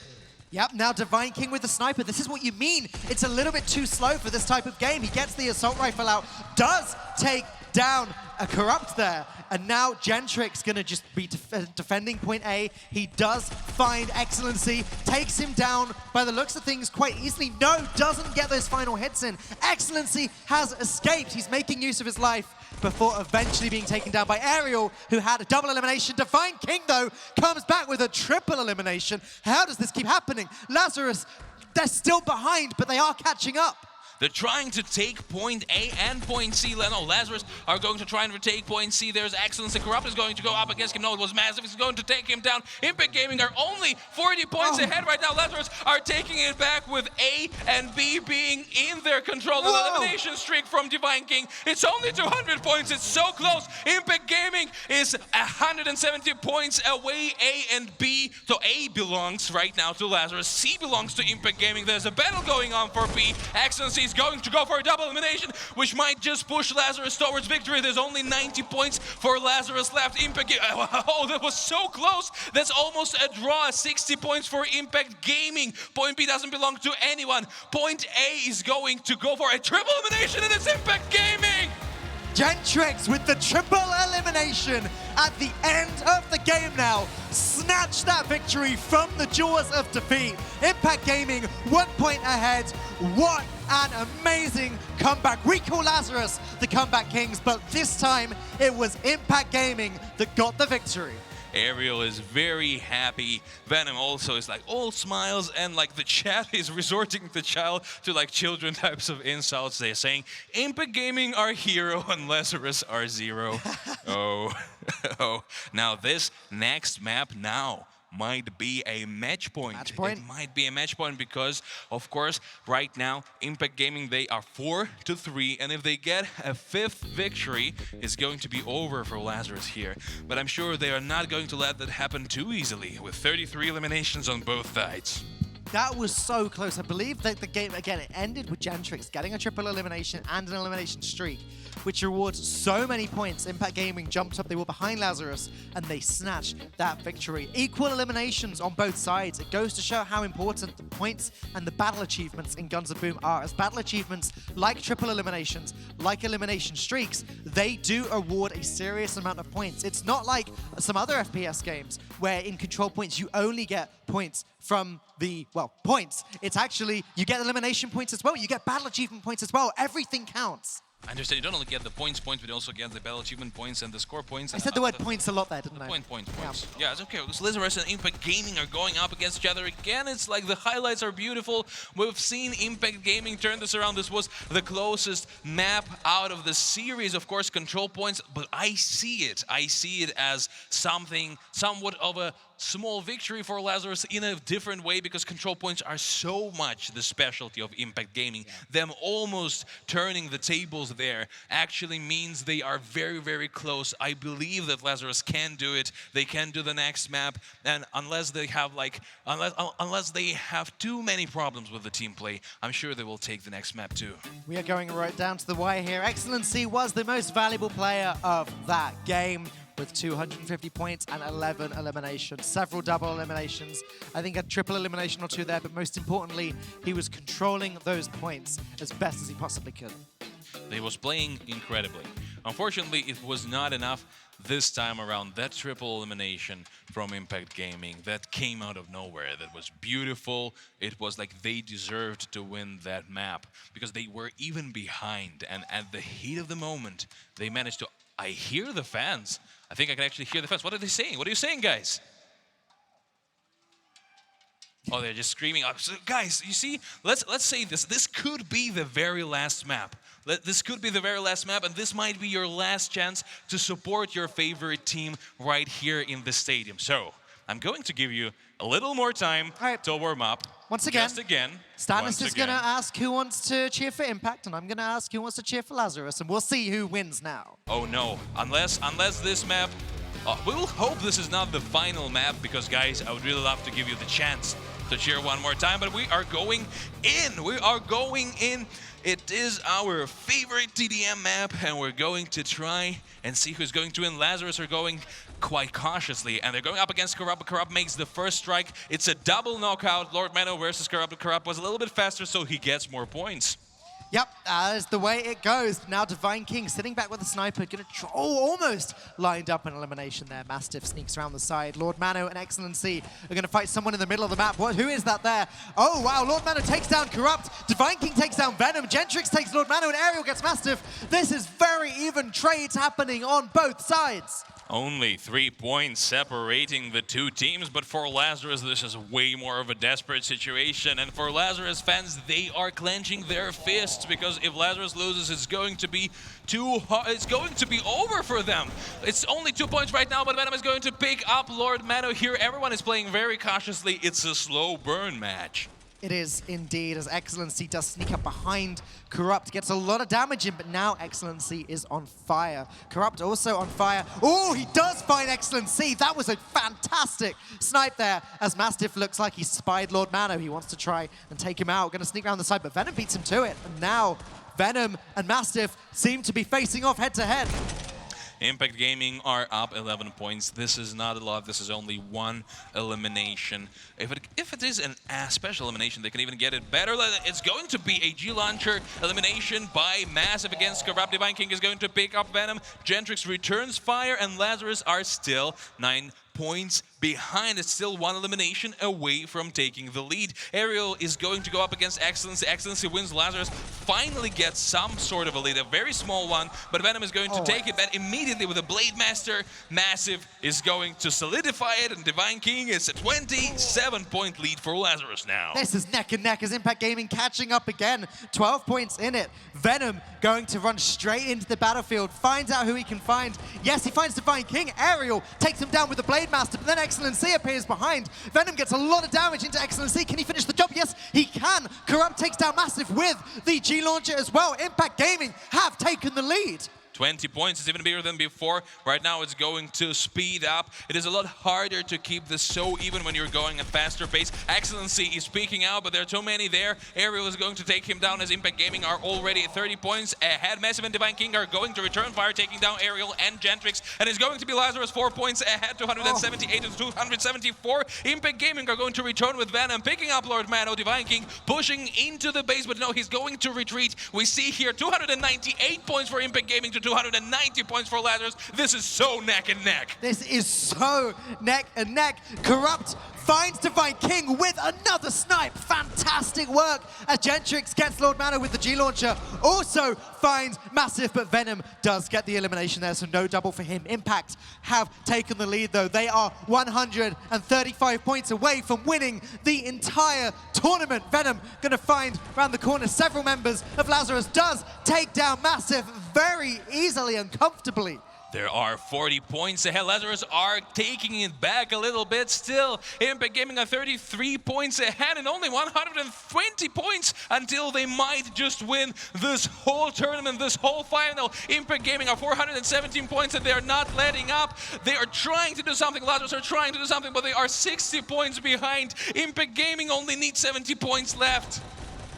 Yep, now Divine King with the sniper. This is what you mean. It's a little bit too slow for this type of game. He gets the assault rifle out, does take down a Corrupt there, and now Gentrix gonna just be defending point A. He does find Excellency, takes him down by the looks of things quite easily. No, doesn't get those final hits in. Excellency has escaped. He's making use of his life before eventually being taken down by Aerial, who had a double elimination. Divine King, though, comes back with a triple elimination. How does this keep happening? Lazarus, they're still behind, but they are catching up. They're trying to take point A and point C. No, Lazarus are going to try and retake point C. There's Excellence. And Corrupt is going to go up against him. No, it was Massive. He's going to take him down. Impact Gaming are only 40 points ahead right now. Lazarus are taking it back with A and B being in their control. An elimination streak from Divine King. It's only 200 points. It's so close. Impact Gaming is 170 points away. A and B. So A belongs right now to Lazarus. C belongs to Impact Gaming. There's a battle going on for B. Excellency is going to go for a double elimination, which might just push Lazarus towards victory. There's only 90 points for Lazarus left. Impact, oh, that was so close. That's almost a draw. 60 points for Impact Gaming. Point B doesn't belong to anyone. Point A is going to go for a triple elimination, and it's Impact Gaming. Gentrix with the triple elimination at the end of the game now. Snatch that victory from the jaws of defeat. Impact Gaming 1 point ahead. What an amazing comeback. We call Lazarus the comeback kings, but this time it was Impact Gaming that got the victory. Aerial is very happy. Venom also is like all smiles, and like the chat is resorting to like children types of insults. They're saying Impact Gaming are hero and Lazarus are zero. Oh. Now this next map now might be a match point. It might be a match point because, of course, right now, Impact Gaming, they are 4-3, and if they get a 5th victory, it's going to be over for Lazarus here. But I'm sure they are not going to let that happen too easily, with 33 eliminations on both sides. That was so close. I believe that the game, again, it ended with Gentrix getting a triple elimination and an elimination streak, which rewards so many points. Impact Gaming jumped up. They were behind Lazarus, and they snatched that victory. Equal eliminations on both sides. It goes to show how important the points and the battle achievements in Guns of Boom are. As battle achievements, like triple eliminations, like elimination streaks, they do award a serious amount of points. It's not like some other FPS games, where in control points, you only get points from the, well, points. It's actually, you get elimination points as well. You get battle achievement points as well. Everything counts. I understand you don't only get the points, but you also get the battle achievement points and the score points. I said the word points a lot there, didn't I? Points. Yeah, it's okay. Because Lazarus and Impact Gaming are going up against each other again. It's like the highlights are beautiful. We've seen Impact Gaming turn this around. This was the closest map out of the series, of course, control points. But I see it. I see it as something, somewhat of a small victory for Lazarus in a different way, because control points are so much the specialty of Impact Gaming. Them almost turning the tables there actually means they are very, very close. I believe that Lazarus can do it. They can do the next map, and unless they have unless they have too many problems with the team play, I'm sure they will take the next map too. We are going right down to the wire here. Excellency was the most valuable player of that game, with 250 points and 11 eliminations, several double eliminations. I think a triple elimination or two there, but most importantly, he was controlling those points as best as he possibly could. He was playing incredibly. Unfortunately, it was not enough this time around. That triple elimination from Impact Gaming, that came out of nowhere. That was beautiful. It was like they deserved to win that map, because they were even behind, and at the heat of the moment, they managed to... I hear the fans. I think I can actually hear the fans. What are they saying? What are you saying, guys? Oh, they're just screaming. So, guys, you see, let's say this. This could be the very last map. This could be the very last map, and this might be your last chance to support your favorite team right here in the stadium. So, I'm going to give you a little more time to warm up. Once again, Just again. Stannis is going to ask who wants to cheer for Impact, and I'm going to ask who wants to cheer for Lazarus, and we'll see who wins now. Oh no, unless this map... we will hope this is not the final map, because guys, I would really love to give you the chance to cheer one more time, but we are going in. We are going in. It is our favorite TDM map, and we're going to try and see who's going to win. Lazarus are going quite cautiously, and they're going up against Corrupt. Corrupt makes the first strike. It's a double knockout. Lord Mano versus Corrupt. Corrupt was a little bit faster, so he gets more points. Yep, that is the way it goes. Now Divine King sitting back with a sniper, gonna try, almost lined up an elimination there. Mastiff sneaks around the side. Lord Mano and Excellency are gonna fight someone in the middle of the map. Who is that there? Oh wow, Lord Mano takes down Corrupt. Divine King takes down Venom. Gentrix takes Lord Mano, and Ariel gets Mastiff. This is very even trades happening on both sides. Only 3 points separating the two teams, but for Lazarus, this is way more of a desperate situation. And for Lazarus fans, they are clenching their fists, because if Lazarus loses, it's going to be too hard. It's going to be over for them. It's only 2 points right now, but Venom is going to pick up Lord Mano here. Everyone is playing very cautiously. It's a slow burn match. It is indeed, as Excellency does sneak up behind Corrupt, gets a lot of damage in, but now Excellency is on fire. Corrupt also on fire. Oh, he does find Excellency. That was a fantastic snipe there, as Mastiff looks like he spied Lord Mano. He wants to try and take him out. Going to sneak around the side, but Venom beats him to it. And now Venom and Mastiff seem to be facing off head to head. Impact Gaming are up 11 points. This is not a lot. This is only 1 elimination. If it is a special elimination, they can even get it better. It's going to be a G-Launcher elimination by Massive against Corrupt. Divine King is going to pick up Venom. Gentrix returns fire, and Lazarus are still 9 points behind. It's still 1 elimination away from taking the lead. Ariel is going to go up against Excellency. Excellency wins. Lazarus finally gets some sort of a lead, a very small one, but Venom is going to take it back immediately with a Blade Master. Massive is going to solidify it, and Divine King is a 27-point lead for Lazarus now. This is neck and neck as Impact Gaming catching up again. 12 points in it. Venom going to run straight into the battlefield, finds out who he can find. Yes, he finds Divine King. Ariel takes him down with the Blade Master, but then Excellency appears behind. Venom gets a lot of damage into Excellency. Can he finish the job? Yes, he can. Corrupt takes down Massive with the G-Launcher as well. Impact Gaming have taken the lead. 20 points is even bigger than before. Right now it's going to speed up. It is a lot harder to keep this so even when you're going at faster pace. Excellency is peeking out, but there are too many there. Ariel is going to take him down, as Impact Gaming are already at 30 points ahead. Massive and Divine King are going to return fire, taking down Ariel and Gentrix. And it's going to be Lazarus 4 points ahead, 278 to 274. Impact Gaming are going to return with Venom, picking up Lord Mano. Divine King pushing into the base, but no, he's going to retreat. We see here 298 points for Impact Gaming to 290 points for Lazarus. This is so neck and neck. This is so neck and neck. Corrupt finds Divine King with another snipe. Fantastic work as Gentrix gets Lord Mano with the G-Launcher. Also finds Massive, but Venom does get the elimination there, so no double for him. Impact have taken the lead, though. They are 135 points away from winning the entire tournament. Venom going to find around the corner several members of Lazarus, does take down Massive very easily and comfortably. There are 40 points ahead. Lazarus are taking it back a little bit still. Impact Gaming are 33 points ahead and only 120 points until they might just win this whole tournament, this whole final. Impact Gaming are 417 points and they are not letting up. They are trying to do something. Lazarus are trying to do something, but they are 60 points behind. Impact Gaming only needs 70 points left.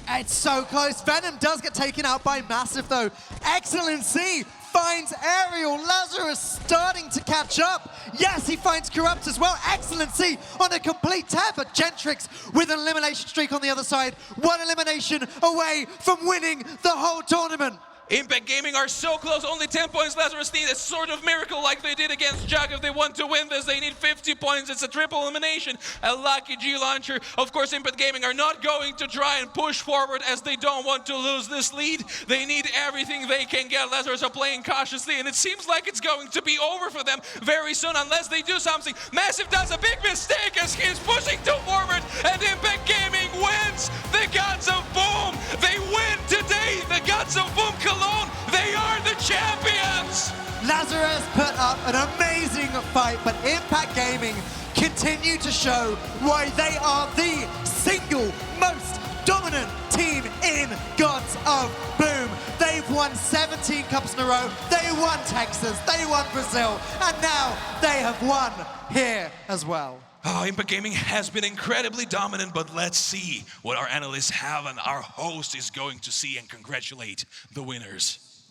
It's so close. Venom does get taken out by Massive though. Excellency finds Aerial. Lazarus starting to catch up. Yes, he finds Corrupt as well. Excellency on a complete tear, but Gentrix with an elimination streak on the other side. One elimination away from winning the whole tournament. Impact Gaming are so close, only 10 points. Lazarus need a sort of miracle like they did against Jug. If they want to win this, they need 50 points. It's a triple elimination. A lucky G-Launcher. Of course, Impact Gaming are not going to try and push forward as they don't want to lose this lead. They need everything they can get. Lazarus are playing cautiously, and it seems like it's going to be over for them very soon unless they do something. Massive does a big mistake as he's pushing too forward, and Impact Gaming wins. The Gods of Boom, they win today. The Gods of Boom Cologne, they are the champions! Lazarus put up an amazing fight, but Impact Gaming continue to show why they are the single most dominant team in Gods of Boom. They've won 17 cups in a row, they won Texas, they won Brazil, and now they have won here as well. Oh, Impact Gaming has been incredibly dominant, but let's see what our analysts have and our host is going to see and congratulate the winners.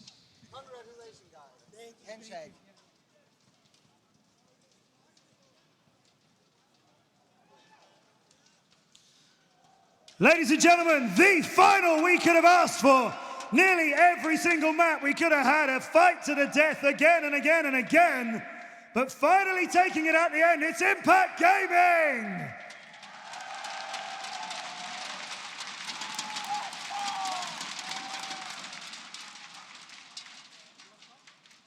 Congratulations, guys. Big handshake. Ladies and gentlemen, the final we could have asked for. Nearly every single map we could have had a fight to the death again and again and again. But finally taking it at the end, it's Impact Gaming!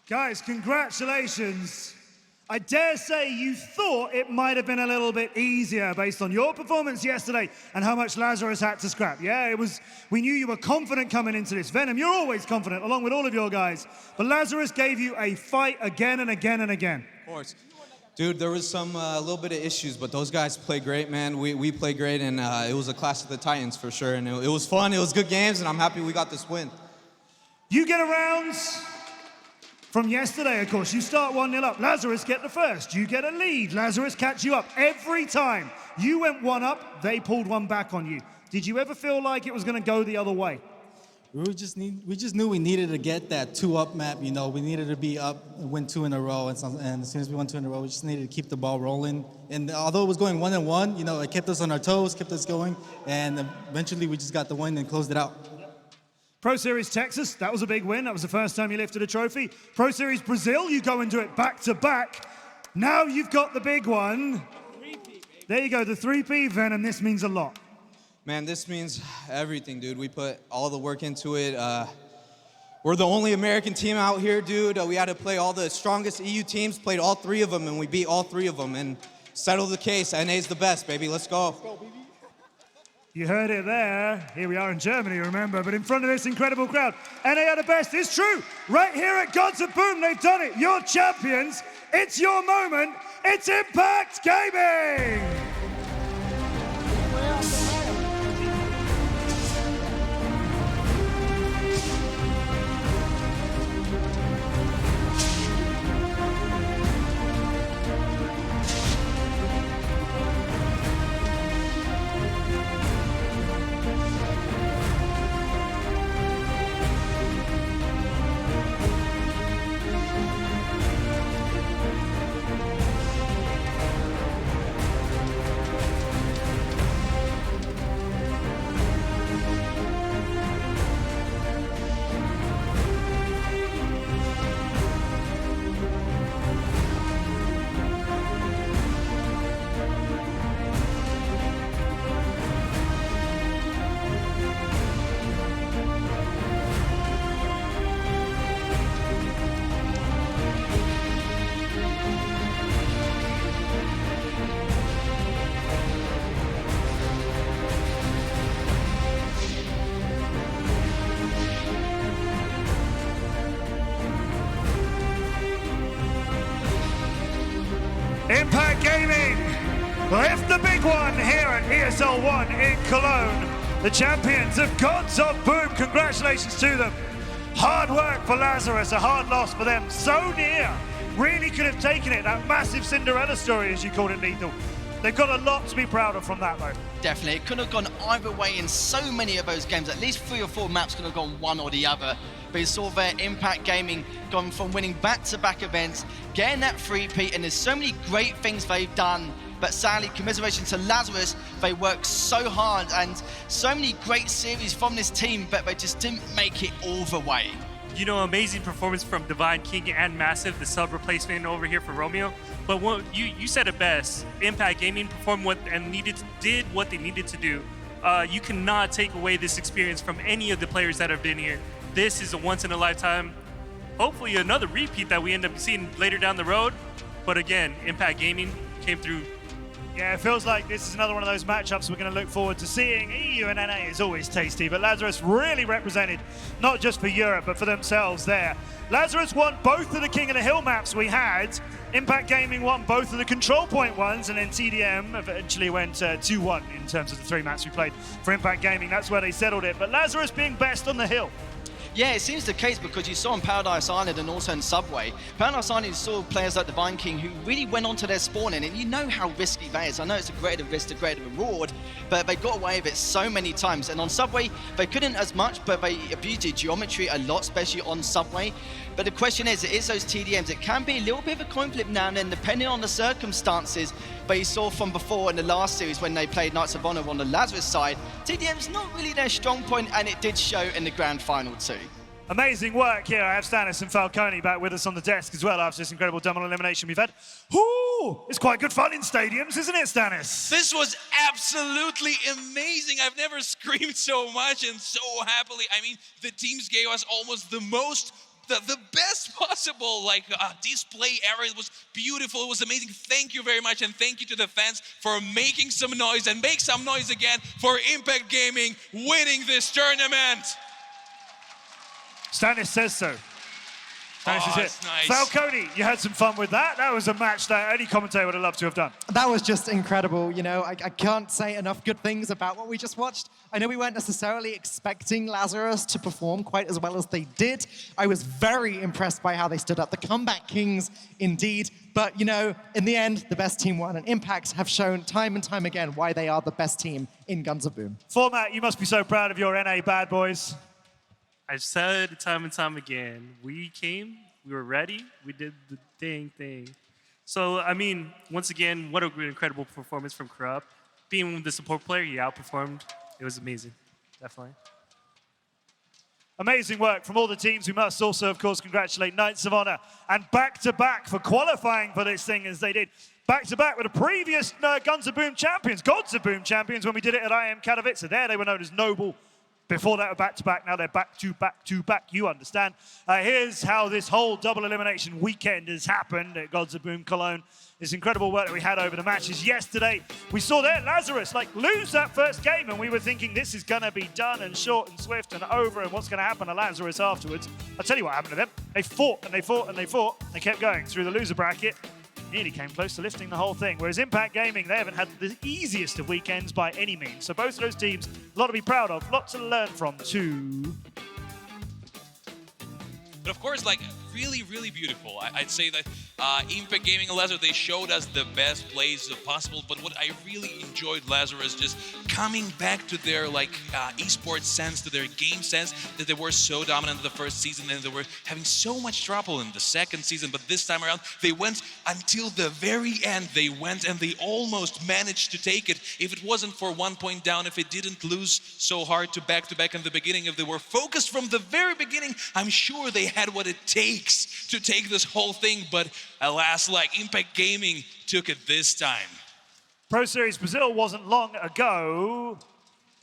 Guys, congratulations. I dare say you thought it might have been a little bit easier based on your performance yesterday and how much Lazarus had to scrap. Yeah, we knew you were confident coming into this. Venom, you're always confident, along with all of your guys. But Lazarus gave you a fight again and again and again. Of course. Dude, there was some little bit of issues, but those guys play great, man. We play great, and it was a clash of the Titans for sure. And it was fun, it was good games, and I'm happy we got this win. You get around from yesterday, of course. You start 1-0 up. Lazarus get the first. You get a lead. Lazarus catch you up. Every time you went one up, they pulled one back on you. Did you ever feel like it was going to go the other way? We just knew we needed to get that 2-up map, you know. We needed to be up and win 2 in a row, and as soon as we won 2 in a row, we just needed to keep the ball rolling. And although it was going 1-1, you know, it kept us on our toes, kept us going, and eventually we just got the win and closed it out. Pro Series Texas, that was a big win. That was the first time you lifted a trophy. Pro Series Brazil, you go and do it back to back. Now you've got the big one. There you go, the 3P, Venom. This means a lot. Man, this means everything, dude. We put all the work into it. We're the only American team out here, dude. We had to play all the strongest EU teams, played all 3 of them, and we beat all 3 of them, and settled the case. NA's the best, baby. Let's go. You heard it there. Here we are in Germany, remember, but in front of this incredible crowd. NA are the best. It's true. Right here at Gods of Boom, they've done it. You're champions. It's your moment. It's Impact Gaming. Impact Gaming lift the big one here at ESL ONE in Cologne. The champions of Gods of Boom. Congratulations to them. Hard work for Lazarus, a hard loss for them. So near. Really could have taken it. That massive Cinderella story, as you called it, Lethal. They've got a lot to be proud of from that, though. Definitely. It could have gone either way in so many of those games. At least 3 or 4 maps could have gone one or the other. But you saw there Impact Gaming gone from winning back-to-back events, getting that 3-peat, and there's so many great things they've done. But sadly, commiseration to Lazarus, they worked so hard and so many great series from this team, but they just didn't make it all the way. You know, amazing performance from Divine King and Massive, the sub replacement over here for Romeo. But what you said it best. Impact Gaming performed did what they needed to do. You cannot take away this experience from any of the players that have been here. This is a once in a lifetime, hopefully another repeat that we end up seeing later down the road. But again, Impact Gaming came through. Yeah, it feels like this is another one of those matchups we're going to look forward to seeing. EU and NA is always tasty, but Lazarus really represented not just for Europe, but for themselves there. Lazarus won both of the King of the Hill maps we had. Impact Gaming won both of the control point ones, and then TDM eventually went 2-1 in terms of the 3 maps we played for Impact Gaming. That's where they settled it, but Lazarus being best on the hill. Yeah, it seems the case because you saw on Paradise Island and also in Subway. Paradise Island, you saw players like Divine King who really went onto their spawning, and you know how risky that is. I know it's a greater risk, a greater reward, but they got away with it so many times. And on Subway, they couldn't as much, but they abused the geometry a lot, especially on Subway. But the question is, it is those TDMs. It can be a little bit of a coin flip now and then, depending on the circumstances. But you saw from before in the last series when they played Knights of Honor on the Lazarus side, TDM's not really their strong point, and it did show in the grand final too. Amazing work here. I have Stannis and Falcone back with us on the desk as well after this incredible double elimination we've had. Ooh, it's quite good fun in stadiums, isn't it, Stannis? This was absolutely amazing. I've never screamed so much and so happily. I mean, the teams gave us almost the best possible display area. It was beautiful. It was amazing. Thank you very much, and thank you to the fans for making some noise, and make some noise again for Impact Gaming winning this tournament. Stannis says so. Stannis is that's it. nice. Falcone, you had some fun with that. That was a match that any commentator would have loved to have done. That was just incredible. You know, I can't say enough good things about what we just watched. I know we weren't necessarily expecting Lazarus to perform quite as well as they did. I was very impressed by how they stood up. The comeback kings, indeed. But, you know, in the end, the best team won. And Impact have shown time and time again why they are the best team in Guns of Boom. Format, you must be so proud of your NA bad boys. I've said it time and time again. We came, we were ready, we did the dang thing. So, I mean, once again, what an incredible performance from Corrupt. Being the support player, he outperformed. It was amazing, definitely. Amazing work from all the teams. We must also, of course, congratulate Knights of Honor and back-to-back for qualifying for this thing as they did. Back-to-back with the previous Guns of Boom champions, Gods of Boom champions, when we did it at IM Katowice. There they were known as Noble. Before that were back-to-back, now they're back-to-back, you understand. Here's how this whole double elimination weekend has happened at Gods of Boom Cologne. This incredible work that we had over the matches yesterday. We saw there Lazarus lose that first game, and we were thinking this is gonna be done and short and swift and over, and what's gonna happen to Lazarus afterwards. I'll tell you what happened to them. They fought and they fought and they fought. They kept going through the loser bracket. Nearly came close to lifting the whole thing. Whereas Impact Gaming, they haven't had the easiest of weekends by any means. So both of those teams, a lot to be proud of, a lot to learn from too. But of course, really, really beautiful. I'd say that Impact Gaming and Lazarus, they showed us the best plays possible. But what I really enjoyed, Lazarus, just coming back to their esports sense, to their game sense, that they were so dominant in the first season and they were having so much trouble in the second season. But this time around, they went until the very end. They went and they almost managed to take it. If it wasn't for 1 point down, if it didn't lose so hard to back in the beginning, if they were focused from the very beginning, I'm sure they had what it takes to take this whole thing. But alas, Impact Gaming took it this time. Pro Series Brazil wasn't long ago.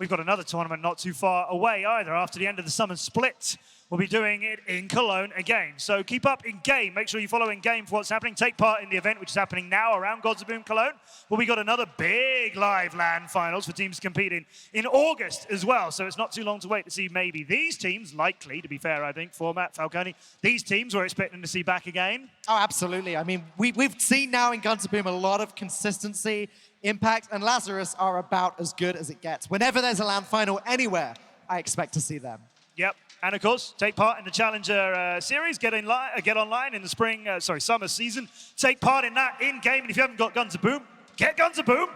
we've got another tournament not too far away either. After the end of the summer split, we'll be doing it in Cologne again. So keep up in game. Make sure you follow in game for what's happening. Take part in the event, which is happening now around Gods of Boom Cologne. Well, we got another big live LAN finals for teams competing in August as well. So it's not too long to wait to see maybe these teams, likely, to be fair, I think, for Matt Falcone, these teams we're expecting to see back again. Oh, absolutely. I mean, we've seen now in Guns of Boom a lot of consistency, impact, and Lazarus are about as good as it gets. Whenever there's a LAN final anywhere, I expect to see them. Yep, and of course, take part in the Challenger series. Get online in the summer season. Take part in that in-game, and if you haven't got Guns of Boom, get Guns of Boom.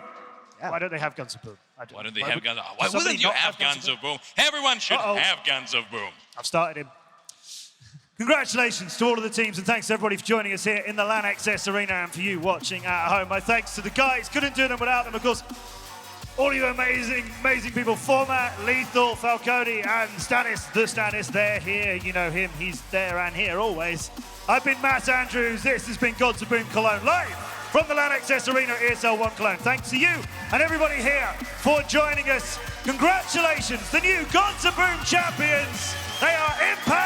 Yeah. Why don't they have Guns of Boom? Why don't they have Guns of Boom? Why wouldn't you have Guns of Boom? Everyone should have Guns of Boom. I've started him. Congratulations to all of the teams, and thanks to everybody for joining us here in the Lanxess Arena, and for you watching at home. My thanks to the guys. Couldn't do them without them, of course. All you amazing people, Format, Lethal, Falcone, and Stanis, the Stanis, they're here. You know him, he's there and here always. I've been Matt Andrews. This has been Gods of Boom Cologne, live from the Lanxess Arena, ESL ONE Cologne. Thanks to you and everybody here for joining us. Congratulations, the new Gods of Boom champions. They are Impact